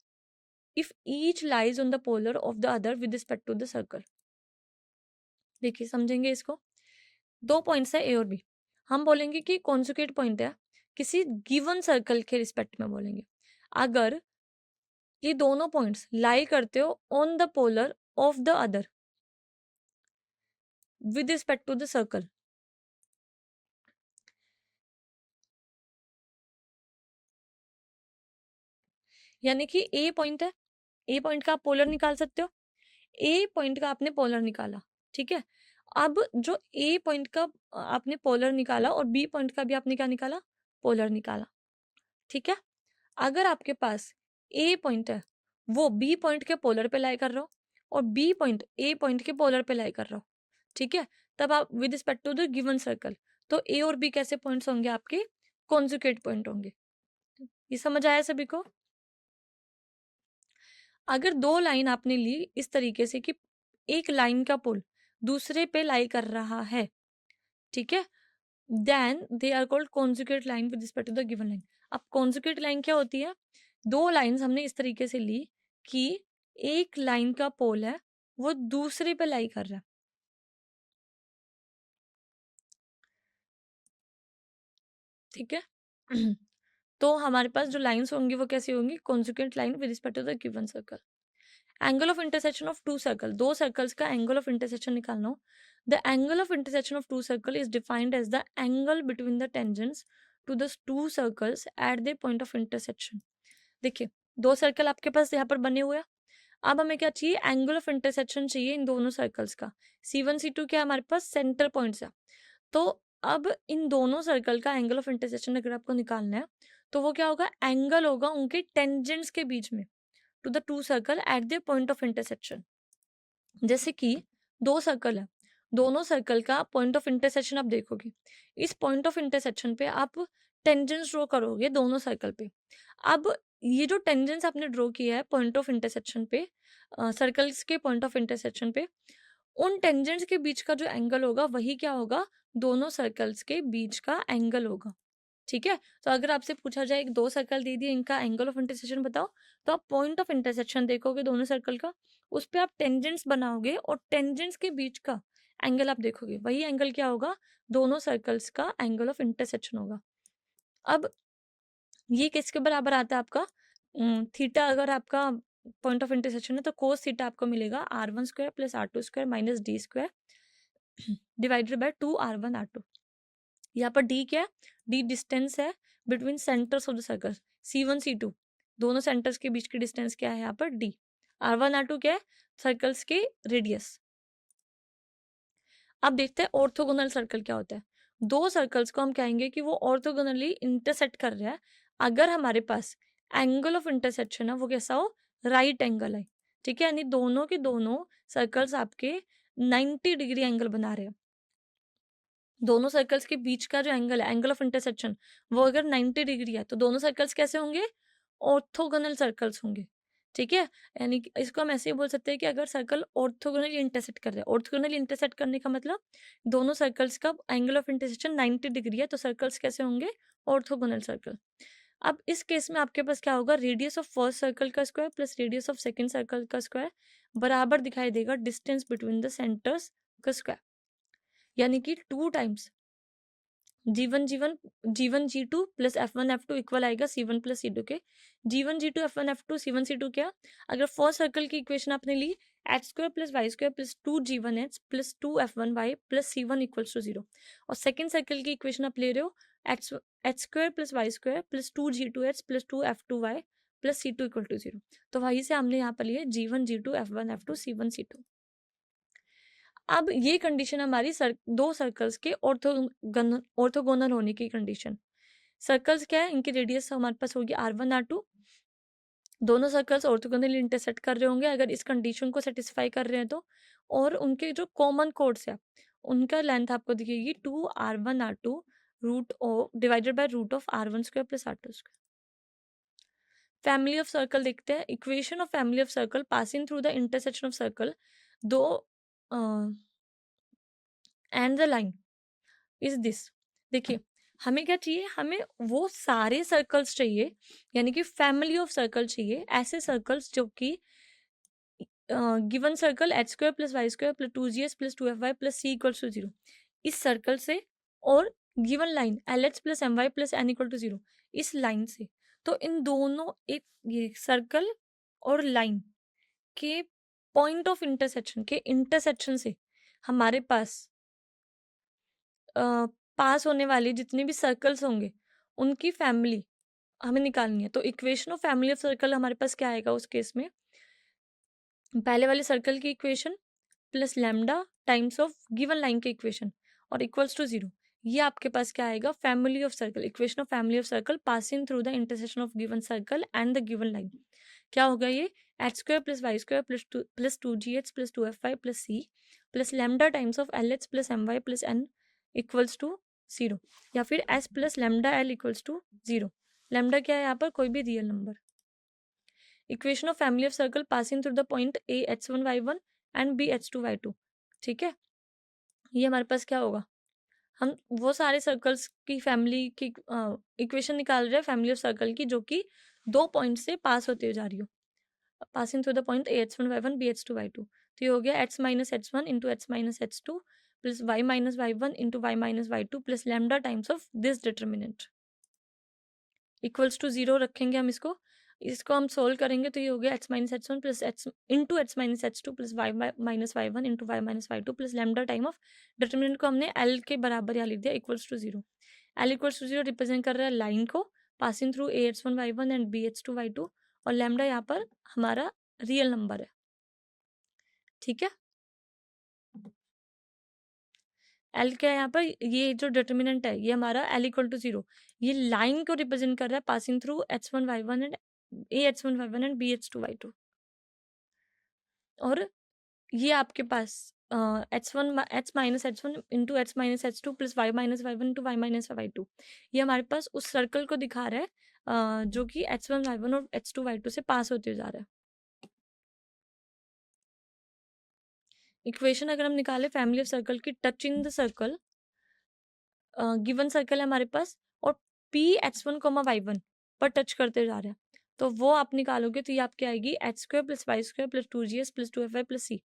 if each lies on the polar of the other with respect to the circle. देखिए समझेंगे इसको। दो पॉइंट्स है ए और बी, हम बोलेंगे कि कॉन्जुगेट पॉइंट है किसी गिवन सर्कल के रिस्पेक्ट में बोलेंगे, अगर ये दोनों पॉइंट्स लाई करते हो on the polar of the other with respect to the circle. यानी कि ए पॉइंट है, ए पॉइंट का आप पोलर निकाल सकते हो, ए पॉइंट का आपने पोलर निकाला, ठीक है। अब जो ए पॉइंट का आपने पोलर निकाला और बी पॉइंट का भी आपने क्या निकाला, पोलर निकाला। ठीक है। अगर आपके पास ए पॉइंट है वो बी पॉइंट के पोलर पे लाई कर रहा हो और बी पॉइंट ए पॉइंट के पोलर पे लाई कर रहा हो, ठीक है, तब आप with respect to the given circle, तो ए और बी कैसे पॉइंट्स होंगे, आपके कॉन्जुगेट पॉइंट होंगे। ये समझ आया सभी को? अगर दो लाइन आपने ली इस तरीके से कि एक लाइन का पोल दूसरे पे लाई कर रहा है, ठीक है, then they are called conjugate line with respect to the given line. अब कॉन्जुगेट लाइन क्या होती है, दो लाइंस हमने इस तरीके से ली कि एक लाइन का पोल है वो दूसरे पे लाई कर रहा है, ठीक है। तो हमारे पास जो लाइंस होंगी वो कैसी होंगी, conjugate line with respect to the given circle. Angle of intersection of two circle, दो सर्कल्स का एंगल ऑफ इंटरसेक्शन निकालना हो, the angle of intersection of two circle is defined as the angle between the tangents to the two circles at the point of intersection. देखिए, दो circle आपके पास यहाँ पर बने हुए हैं। अब हमें क्या चाहिए, एंगल ऑफ इंटरसेक्शन चाहिए इन दोनों सर्कल्स का। C1 C2 क्या हमारे पास सेंटर पॉइंट्स है। तो अब इन दोनों सर्कल का एंगल ऑफ इंटरसेक्शन अगर आपको निकालना है तो वो क्या होगा, एंगल होगा उनके टेंजेंट्स के बीच में to the two circle at the point of intersection. जैसे कि दो सर्कल है, दोनों सर्कल का पॉइंट ऑफ इंटरसेक्शन आप देखोगे, इस पॉइंट ऑफ इंटरसेक्शन पे आप टेंजेंट्स ड्रॉ करोगे दोनों सर्कल पे। अब ये जो टेंजेंट्स आपने ड्रॉ किया है पॉइंट ऑफ इंटरसेक्शन पे, सर्कल्स के पॉइंट ऑफ इंटरसेक्शन पे, उन टेंजेंट्स के बीच का जो एंगल होगा वही क्या होगा, दोनों सर्कल्स के बीच का एंगल होगा। ठीक है। तो अगर आपसे पूछा जाए दो सर्कल दे दिए, इनका एंगल ऑफ इंटरसेक्शन बताओ, तो आप पॉइंट ऑफ इंटरसेक्शन देखोगे दोनों सर्कल का, उस पे आप टेंजेंट्स बनाओगे और टेंजेंट्स के बीच का एंगल आप देखोगे, वही एंगल क्या होगा, दोनों सर्कल्स का एंगल ऑफ इंटरसेक्शन होगा। अब ये किसके बराबर आता है आपका, थीटा अगर आपका पॉइंट ऑफ इंटरसेक्शन है तो कोस थीटा आपको मिलेगा r1² plus r2² minus d² divided by 2r1 r2। यहाँ पर डी क्या है, डी डिस्टेंस है between centres of the circle, C1 C2 दोनों सेंटर्स के बीच की डिस्टेंस क्या है यहाँ पर डी। R1 R2 क्या है, सर्कल्स के रेडियस। अब देखते हैं ऑर्थोगोनल सर्कल क्या होता है। दो सर्कल्स को हम कहेंगे कि वो ऑर्थोगोनली इंटरसेक्ट कर रहे हैं अगर हमारे पास एंगल ऑफ इंटरसेक्शन है वो कैसा हो, राइट एंगल है, ठीक है, यानी दोनों के दोनों सर्कल्स आपके 90 डिग्री एंगल बना रहे हैं। दोनों सर्कल्स के बीच का जो एंगल है, एंगल ऑफ इंटरसेक्शन, वो अगर 90 डिग्री है तो दोनों सर्कल्स कैसे होंगे, ऑर्थोगोनल सर्कल्स होंगे, ठीक है। यानी कि इसको हम ऐसे ही बोल सकते हैं कि अगर सर्कल ऑर्थोगोनली इंटरसेक्ट कर रहे हैं, ऑर्थोगोनली इंटरसेक्ट करने का मतलब दोनों सर्कल्स का एंगल ऑफ इंटरसेक्शन 90 डिग्री है, तो सर्कल्स कैसे होंगे, ऑर्थोगोनल सर्कल। अब इस केस में आपके पास क्या होगा, रेडियस ऑफ फर्स्ट सर्कल का square plus radius of second circle का स्क्वायर बराबर दिखाई देगा डिस्टेंस बिटवीन द सेंटर्स का स्क्वायर, यानी कि 2 times G1 G2 plus F1 F2 equal आएगा C1 प्लस C2 के। G1 G2 F1 F2 C1 C2 क्या, अगर फर्स्ट सर्कल की इक्वेशन आपने ली h² plus y² plus 2G1h plus 2F1y plus C1 equals to 0, और सेकेंड सर्कल की equation आप ले रहे हो h² plus y² plus 2G2h plus 2F2y plus C2 equal to 0। तो वहीं से हमने यहाँ पर लिया G1 G2 F1 F2 C1 C2। अब ये कंडीशन हमारी दो सर्कल्स के ऑर्थोगोनल होने की कंडीशन। सर्कल्स क्या है, इनकी रेडियस हमारे पास होगी R1 R2, दोनों सर्कल्स ऑर्थोगोनली इंटरसेक्ट कर रहे होंगे अगर इस कंडीशन को सेटिस्फाई कर रहे हैं तो, और उनके जो कॉमन कोड्स है उनका लेंथ आपको दिखेगी 2r1 r2 root O divided by root of r1² plus r2²। Family of circle देखते हैं, equation of family of circle passing through the intersection of circle दो and the line is this. देखिए, हमें क्या चाहिए, हमें वो सारे सर्कल्स चाहिए, यानी कि फैमिली ऑफ सर्कल चाहिए, ऐसे सर्कल्स जो कि given circle h² plus y² plus 2gh plus 2fy plus c equals to 0 इस सर्कल से, और given line lh plus my plus n equal to 0 इस लाइन से। तो इन दोनों, एक ये सर्कल और लाइन के पॉइंट ऑफ इंटरसेक्शन के इंटरसेक्शन से हमारे पास पास होने वाले जितने भी सर्कल्स होंगे उनकी फैमिली हमें निकालनी है। तो equation of family of circle हमारे पास क्या आएगा उस केस में, पहले वाले सर्कल की equation plus lambda times of given line के इक्वेशन और इक्वल्स टू 0, ये आपके पास क्या आएगा, family of circle, equation of family of circle passing through the intersection of given circle and the given line. क्या होगा ये, H square plus Y square plus two ji H plus two F Y plus C plus lambda times of L H plus M Y plus N equals to 0, या फिर S plus lambda L equals to 0। Lambda क्या है यहाँ पर, कोई भी real number. Equation of family of circle passing through the point A H one Y one and B H two Y two. ठीक है, ये हमारे पास क्या होगा, हम वो सारे सर्कल्स की फैमिली की इक्वेशन निकाल रहे हैं फैमिली ऑफ सर्कल की, जो कि 2 पॉइंट से पास होते जा रही हो, passing through the point A H one Y one B H two Y two. तो ये हो गया H minus H one into H minus H two plus Y minus Y one into Y minus Y two plus lambda times of this determinant equals to 0 रखेंगे हम इसको। इसको हम solve करेंगे तो ये हो गया H minus H one plus H into H minus H two plus Y minus Y one into Y minus Y two plus lambda time of determinant को हमने एल के बराबर यहाँ लिख दिया equals to 0। L equals to 0 represent कर रहा है लाइन को passing through A H one Y one and B H two Y two, और लैम्डा यहाँ पर हमारा रियल नंबर है। ठीक है, एल क्या है यहाँ पर, ये जो डिटर्मिनेंट है ये हमारा एल इक्वल टू 0, ये लाइन को रिप्रेजेंट कर रहा है passing through h one Y one and A H one Y one and B H two Y two. और ये आपके पास h one h minus H one into H minus H two plus Y minus Y one into Y minus Y two, ये हमारे पास उस circle को दिखा रहा है जो कि एच वन वाई वन और एच टू वाई टू से पास होते जा रहा है। इक्वेशन अगर हम निकाले फैमिली ऑफ सर्कल की touching the circle, given circle है हमारे पास और P H one comma Y one पर टच करते जा रहे हैं, तो वो आप निकालोगे तो ये आपकी आएगी H square plus Y square plus two G S plus two F Y plus C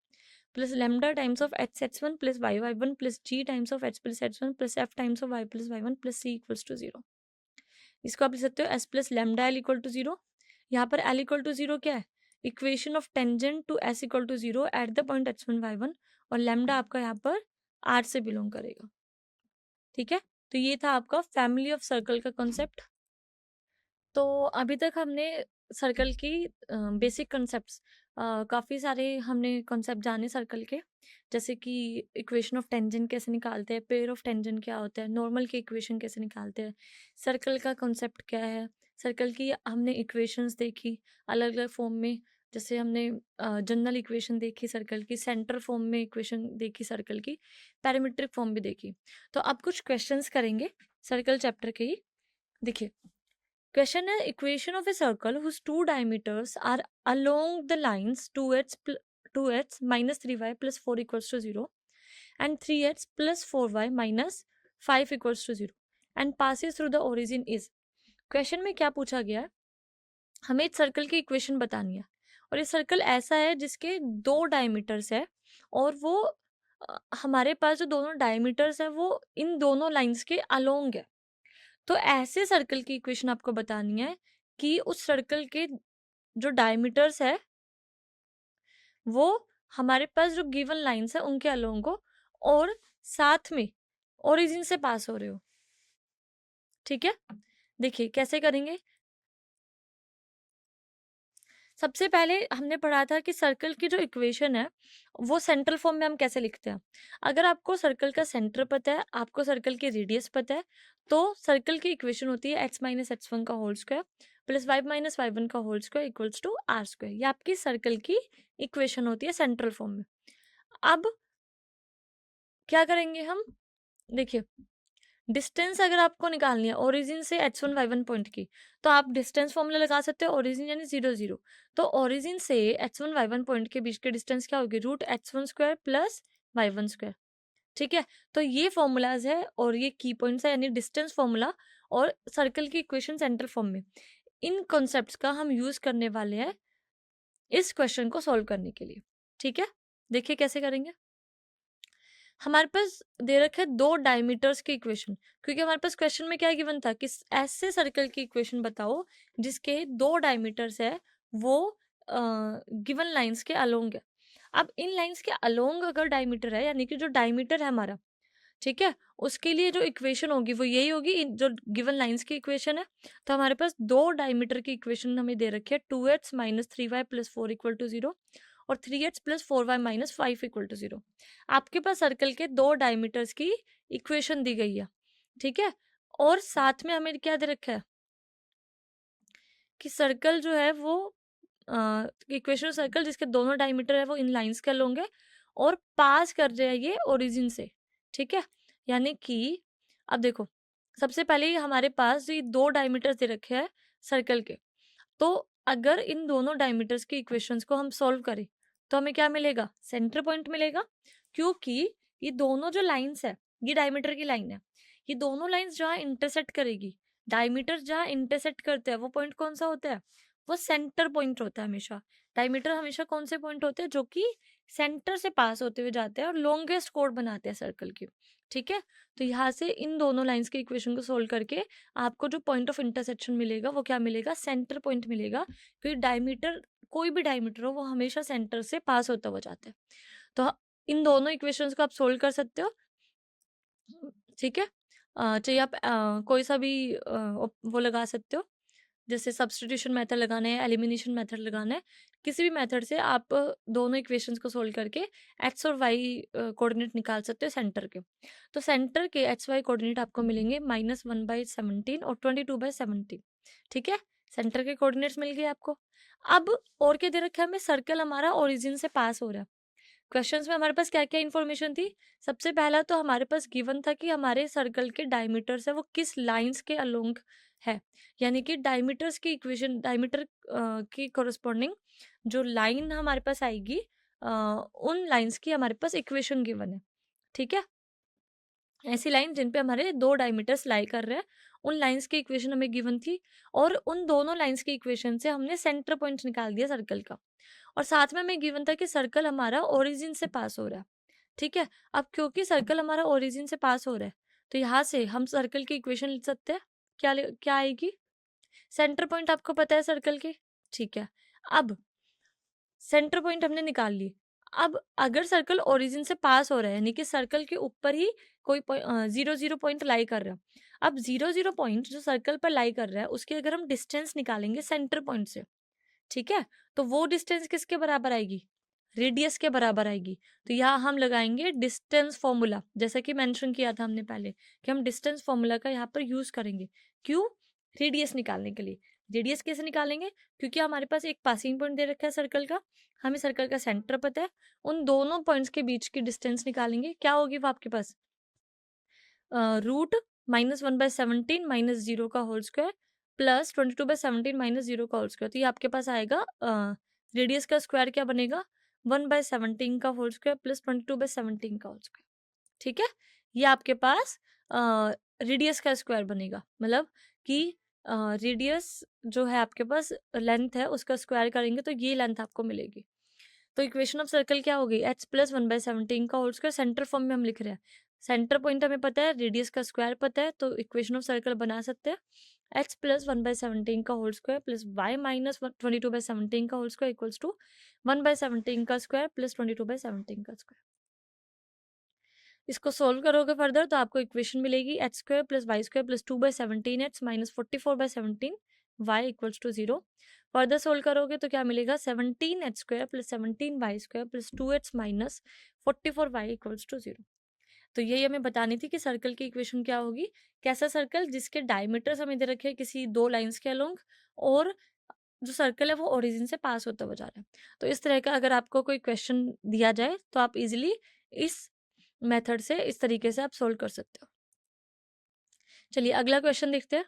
plus lambda times of H one plus Y Y one plus G times of H plus H one plus F times of Y plus Y one plus C equals to 0। इसको आप लिख सकते हो S plus lambda L equal to 0। यहाँ पर L equal to 0 क्या है, equation of tangent to S equal to 0 at the point H one Y one, और लेमडा आपका यहाँ पर आर से बिलोंग करेगा। ठीक है, तो ये था आपका फैमिली ऑफ सर्कल का कॉन्सेप्ट। तो अभी तक हमने सर्कल की बेसिक कॉन्सेप्ट्स, काफ़ी सारे हमने कॉन्सेप्ट जाने सर्कल के, जैसे कि इक्वेशन ऑफ टेंजेंट कैसे निकालते हैं, पेयर ऑफ टेंजेंट क्या होता है, नॉर्मल की इक्वेशन कैसे निकालते हैं, सर्कल का कॉन्सेप्ट क्या है, सर्कल की हमने इक्वेशंस देखी अलग अलग फॉर्म में, जैसे हमने जनरल इक्वेशन देखी सर्कल की, सेंटर फॉर्म में इक्वेशन देखी सर्कल की, पैरामीट्रिक फॉर्म भी देखी। तो अब कुछ क्वेश्चंस करेंगे सर्कल चैप्टर के ही। देखिए क्वेश्चन है, equation of a circle whose two diameters are along the lines 2x minus 3y plus 4 equals to 0 and 3x plus 4y minus 5 equals to 0 and passes through the origin is। Question में क्या पूछा गया है, हमें इस circle की equation बतानी है, और ये सर्कल ऐसा है जिसके 2 डायमीटर्स है, और वो हमारे पास जो दोनों डायमीटर्स है वो इन दोनों लाइंस के अलोंग है। तो ऐसे सर्कल की इक्वेशन आपको बतानी है कि उस सर्कल के जो डायमीटर्स है वो हमारे पास जो गिवन लाइंस है उनके अलोंग हो, और साथ में ओरिजिन से पास हो रहे हो। ठीक है, देखिए कैसे करेंगे। सबसे पहले हमने पढ़ा था कि सर्कल की जो इक्वेशन है वो सेंट्रल फॉर्म में हम कैसे लिखते हैं। अगर आपको सर्कल का सेंटर पता है, आपको सर्कल की रेडियस पता है, तो सर्कल की इक्वेशन होती है एक्स माइनस एक्स वन का whole square plus Y minus Y one का whole square equals to are square. ये आपकी सर्कल की इक्वेशन होती है सेंट्रल फॉर्म में। अब क्या करेंगे हम, देखिए डिस्टेंस अगर आपको निकालनी है ओरिजिन से H one Y one point की, तो आप डिस्टेंस फॉर्मूला लगा सकते हो, ओरिजिन यानी 0 0। तो ओरिजिन से H one Y one point के बीच के डिस्टेंस क्या होगी, root H one square plus Y one square. ठीक है, तो ये फॉर्मूलाज है और ये की पॉइंट्स है, यानी डिस्टेंस फॉर्मूला और सर्कल की इक्वेशन सेंट्रल फॉर्म में। इन कॉन्सेप्ट्स का हम यूज करने वाले हैं इस क्वेश्चन को सॉल्व करने के लिए। ठीक है, देखिए कैसे करेंगे। हमारे पास दे रखे है 2 डायमीटर्स की इक्वेशन, क्योंकि हमारे पास क्वेश्चन में क्या गिवन था कि ऐसे सर्कल की इक्वेशन बताओ जिसके 2 डायमीटर्स है वो गिवन लाइंस के अलोंग है। अब इन लाइंस के अलोंग अगर डायमीटर है, यानी कि जो डायमीटर है हमारा, ठीक है, उसके लिए जो इक्वेशन होगी वो यही होगी जो गिवन लाइंस की इक्वेशन है। तो हमारे पास 2 डायमीटर की इक्वेशन हमें दे रखी है 2x minus 3y plus 4 equal to 0, और 3h plus 4y minus 5 equal to 0। आपके पास सर्कल के दो डायमीटर्स की इक्वेशन दी गई है, ठीक है। और साथ में हमें क्या दे रखा है कि सर्कल जो है वो इक्वेशन सर्कल जिसके दोनों डायमीटर है वो इन लाइंस के होंगे और पास कर रहे हैं ये ओरिजिन से, ठीक है। यानी कि अब देखो, सबसे पहले ही हमारे पास ये दो डायमीटर्स दे रखे हैं सर्कल के, तो अगर इन दोनों डायमीटर्स के इक्वेशंस को हम सॉल्व करें तो हमें क्या मिलेगा, सेंटर पॉइंट मिलेगा। क्योंकि ये दोनों जो लाइंस है, ये डायमीटर की लाइन है, ये दोनों लाइंस जहाँ इंटरसेक्ट करेगी, डायमीटर जहाँ इंटरसेक्ट करते हैं वो पॉइंट कौन सा होता है, वो सेंटर पॉइंट होता है हमेशा। डायमीटर हमेशा कौन से पॉइंट होते हैं, जो कि सेंटर से पास होते हुए जाते हैं और लॉन्गेस्ट कोड बनाते हैं सर्कल की, ठीक है। तो यहाँ से इन दोनों लाइंस के इक्वेशन को सोल्व करके आपको जो पॉइंट ऑफ इंटरसेक्शन मिलेगा वो क्या मिलेगा, सेंटर पॉइंट मिलेगा। क्योंकि डायमीटर, कोई भी डायमीटर हो, वो हमेशा सेंटर से पास होता हुआ जाता है। तो इन दोनों इक्वेशंस को आप सोल्व कर सकते हो, ठीक है। चाहिए आप कोई सा भी वो लगा सकते हो, जैसे सब्स्टिट्यूशन मेथड लगाना है, एलिमिनेशन मेथड लगाना है, किसी भी मेथड से आप दोनों इक्वेशंस को सोल्व करके एक्स और वाई कोऑर्डिनेट निकाल सकते हो सेंटर के। तो सेंटर के एक्स वाई कोऑर्डिनेट आपको मिलेंगे -1/17 और 22/17, ठीक है। सेंटर के कोऑर्डिनेट्स मिल गए आपको। अब और क्या दे रखा है हमें, सर्कल हमारा ओरिजिन से पास हो रहा है। क्वेश्चंस में हमारे पास क्या क्या इन्फॉर्मेशन थी, सबसे पहला तो हमारे पास गिवन था कि हमारे सर्कल के डायमीटर्स है वो किस लाइंस के अलोंग है। यानी कि डायमीटर्स की इक्वेशन, डायमीटर की कोरस्पॉन्डिंग जो लाइन हमारे पास आएगी, उन लाइंस की हमारे पास इक्वेशन गिवन है, ठीक है। ऐसी लाइन जिन पे हमारे दो डायमीटर्स लाई कर रहे हैं, उन लाइंस की इक्वेशन हमें गिवन थी। और उन दोनों लाइंस की इक्वेशन से हमने सेंटर पॉइंट निकाल दिया सर्कल का। और साथ में हमें गिवन था कि सर्कल हमारा ओरिजिन से पास हो रहा है, ठीक है। अब क्योंकि सर्कल हमारा ओरिजिन से पास हो रहा है, तो यहाँ से हम सर्कल की इक्वेशन लिख सकते हैं। क्या आएगी, सेंटर पॉइंट आपको पता है सर्कल के, ठीक है। अब सेंटर पॉइंट हमने निकाल ली। अब अगर सर्कल ओरिजिन से पास हो रहा है, यानी कि सर्कल के ऊपर ही कोई 0 पॉइंट लाई कर रहा है। अब 0 पॉइंट जो सर्कल पर लाई कर रहा है, उसकी अगर हम डिस्टेंस निकालेंगे सेंटर पॉइंट से, ठीक है, तो वो डिस्टेंस किसके बराबर आएगी, रेडियस के बराबर आएगी। तो यहाँ हम लगाएंगे डिस्टेंस फॉर्मूला, जैसा कि मेंशन किया था हमने पहले कि हम डिस्टेंस फॉर्मूला का यहाँ पर यूज करेंगे। क्यों, रेडियस निकालने के लिए। रेडियस कैसे निकालेंगे, क्योंकि हमारे पास एक पासिंग पॉइंट दे रखा है सर्कल का, हमें सर्कल का सेंटर पता है, उन दोनों पॉइंट्स के बीच की डिस्टेंस निकालेंगे। क्या होगी वो आपके पास, रूट -1/17 -0 का होल स्क्वायर प्लस 22/17 -0 का होल स्क्वायर। तो ये आपके पास आएगा, रेडियस का स्क्वायर क्या बनेगा, 1/17 का होल स्क्वायर प्लस 22/17 का होल स्क्वायर, ठीक है। ये आपके पास रेडियस का स्क्वायर बनेगा, मतलब कि रेडियस जो है आपके पास लेंथ है उसका स्क्वायर करेंगे तो ये लेंथ आपको मिलेगी। तो इक्वेशन ऑफ सर्कल क्या होगी, h प्लस 1/17 का होल स्क्वायर, सेंटर फॉर्म में हम लिख रहे हैं, सेंटर पॉइंट हमें पता है, रेडियस का स्क्वायर पता है, तो इक्वेशन ऑफ सर्कल बना सकते हैं h प्लस 1/17 का whole square plus y minus 22/17 का होल स्क्वायर इक्वल्स टू 1/17 का स्क्वायर प्लस 22/17 का स्क्वायर। इसको सोल्व करोगे फर्दर तो आपको इक्वेशन मिलेगी h square plus Y square plus 2/17h minus 44/17 y equals to 0। Further solve करोगे तो क्या मिलेगा, 17h square plus 17y square plus 2h minus 44y equals to 0। तो यही हमें बतानी थी कि सर्कल की इक्वेशन क्या होगी, कैसा सर्कल जिसके डायमीटर्स हमें दे रखे हैं किसी दो लाइंस के अलोंग, और जो सर्कल है वो ओरिजिन से पास होता हुआ जा रहा है। तो इस तरह का अगर आपको कोई क्वेश्चन दिया जाए तो आप इजिली इस मेथड से, इस तरीके से आप सोल्व कर सकते हो। चलिए अगला क्वेश्चन देखते हैं।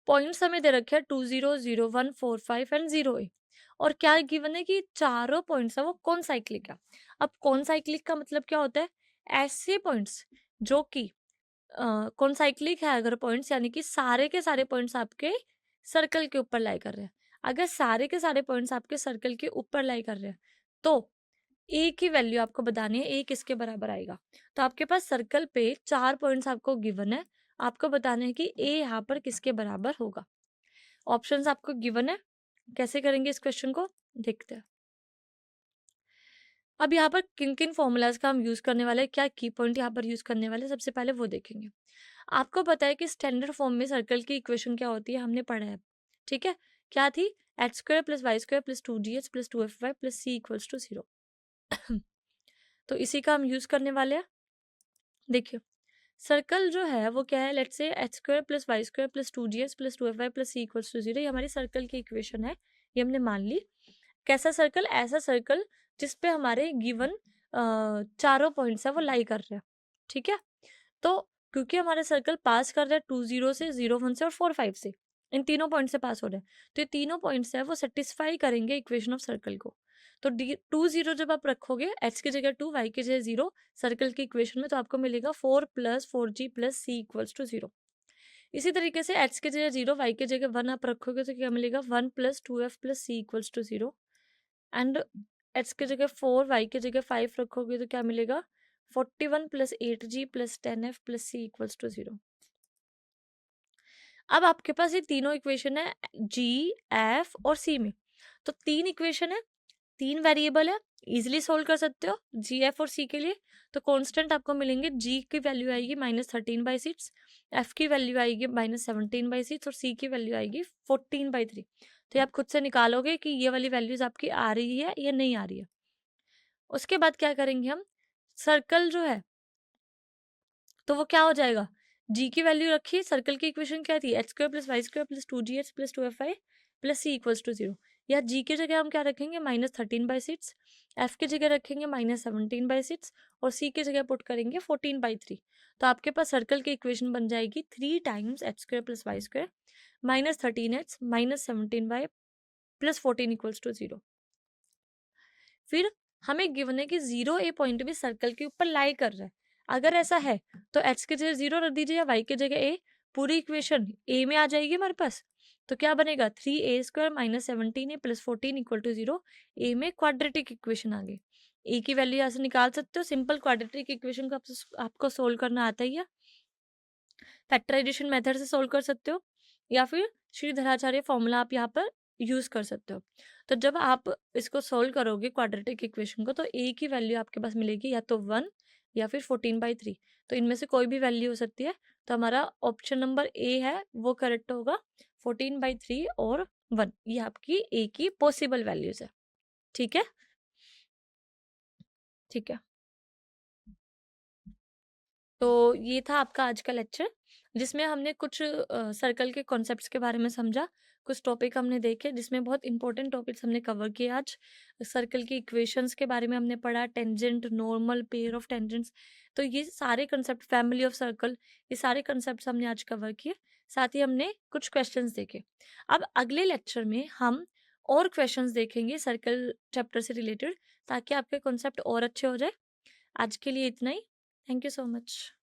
पॉइंट्स हमें दे रखे हैं 2 0 0 1 4 5 एंड 0 8, और क्या गिवन है कि चारों पॉइंट्स है वो कौन साइक्लिक है। अब कौन साइक्लिक का मतलब क्या होता है, ऐसे पॉइंट्स जो कि कौन साइक्लिक है अगर पॉइंट्स, यानी कि सारे के सारे पॉइंट्स आपके सर्कल के ऊपर लाई कर रहे हैं। अगर सारे के सारे पॉइंट्स आपके सर्कल के ऊपर लाई कर रहे हैं तो ए की वैल्यू आपको बतानी है, ए किसके बराबर आएगा। तो आपके पास सर्कल पे 4 पॉइंट्स आपको गिवन है, आपको बताना है कि ए यहाँ पर किसके बराबर होगा। ऑप्शंस आपको गिवन है, कैसे करेंगे इस क्वेश्चन को देखते हैं। अब यहाँ पर किन किन फॉर्मूलाज का हम यूज करने वाले हैं, क्या की पॉइंट यहाँ पर यूज करने वाले हैं, सबसे पहले वो देखेंगे। आपको पता है कि स्टैंडर्ड फॉर्म में सर्कल की इक्वेशन क्या होती है, हमने पढ़ा है, ठीक है। क्या थी? H square plus Y square plus 2gh plus 2fy plus C equals to 0। तो इसी का हम यूज करने वाले हैं। देखिए सर्कल जो है वो क्या है, let's say H square plus Y square plus 2gh plus 2fy plus C equals to 0, ये हमारी सर्कल की इक्वेशन है, ये हमने मान ली। कैसा सर्कल? ऐसा सर्कल जिसपे हमारे गिवन चारों पॉइंट्स है वो लाई कर रहे हैं, ठीक है। तो क्योंकि हमारे सर्कल पास कर रहे हैं 2 0 से, 0 1 से और 4 5 से, इन तीनों पॉइंट से पास हो रहे हैं, तो ये तीनों पॉइंट्स है वो सेटिस्फाई करेंगे इक्वेशन ऑफ सर्कल को। तो डी 2 0 जब आप रखोगे, एच की जगह 2 वाई की जगह 0 सर्कल की इक्वेशन में, तो आपको मिलेगा 4 plus 4g plus C equals to 0। इसी तरीके से एच की जगह 0 वाई की जगह 1 आप रखोगे तो क्या मिलेगा? 1 plus 2f plus C equals to 0। And H की जगह 4 वाई की जगह 5 रखोगे तो क्या मिलेगा? 41 plus 8g plus 10f plus C equals to 0। अब आपके पास ये तीनों इक्वेशन है जी, एफ और सी में, तो 3 इक्वेशन है, 3 वेरिएबल है, इजिली सोल्व कर सकते हो जी, एफ और सी के लिए। तो कांस्टेंट आपको मिलेंगे, जी की वैल्यू आएगी -13/6, एफ की वैल्यू आएगी -17/6 और सी की वैल्यू आएगी 14/3। तो ये आप खुद से निकालोगे कि ये वाली वैल्यूज आपकी आ रही है या नहीं आ रही है। उसके बाद क्या करेंगे हम, सर्कल जो है तो वो क्या हो जाएगा, जी की वैल्यू रखी, सर्कल की इक्वेशन क्या थी? H square plus Y square plus 2gh plus 2fy plus C equals to 0। या जी की जगह हम क्या रखेंगे? -13/6, एफ की जगह रखेंगे -17/6 और सी की जगह पुट करेंगे 14/3। तो आपके पास सर्कल की इक्वेशन बन जाएगी 3 times H square plus Y square -13h -17y plus 14 equals to 0। फिर हमें गिवन है कि 0 ए पॉइंट भी सर्कल के ऊपर लाई कर रहा है। अगर ऐसा है तो एच की जगह 0 रख दीजिए या वाई की जगह ए, पूरी इक्वेशन ए में आ जाएगी हमारे पास। तो क्या बनेगा? 3a square -17a plus 14 equal to 0। A में क्वाड्रेटिक इक्वेशन आ गई। ए की वैल्यू यहाँ से निकाल सकते हो, सिंपल क्वाड्रेटिक इक्वेशन को आपको सोल्व करना आता ही है, फैक्टराइजेशन मेथड से सोल्व कर सकते हो या फिर श्रीधराचार्य फॉर्मूला आप यहाँ पर यूज कर सकते हो। तो जब आप इसको सोल्व करोगे क्वाड्रेटिक इक्वेशन को, तो ए की वैल्यू आपके पास मिलेगी या तो 1 या फिर 14/3, तो इनमें से कोई भी वैल्यू हो सकती है। तो हमारा ऑप्शन नंबर ए है वो करेक्ट होगा, 14/3 और 1, ये आपकी ए की पॉसिबल वैल्यूज है। ठीक है, ठीक है। तो ये था आपका आज का लेक्चर, जिसमें हमने कुछ सर्कल के कॉन्सेप्ट्स के बारे में समझा, कुछ टॉपिक हमने देखे, जिसमें बहुत इंपॉर्टेंट टॉपिक्स हमने कवर किए आज। सर्कल की इक्वेशंस के बारे में हमने पढ़ा, tangent, normal, pair of tangents, तो ये सारे कंसेप्ट, फैमिली ऑफ सर्कल, ये सारे कंसेप्ट हमने आज कवर किए। साथ ही हमने कुछ क्वेश्चंस देखे। अब अगले लेक्चर में हम और क्वेश्चंस देखेंगे सर्कल चैप्टर से रिलेटेड, ताकि आपके कॉन्सेप्ट और अच्छे हो जाए। आज के लिए इतना ही। Thank you so much.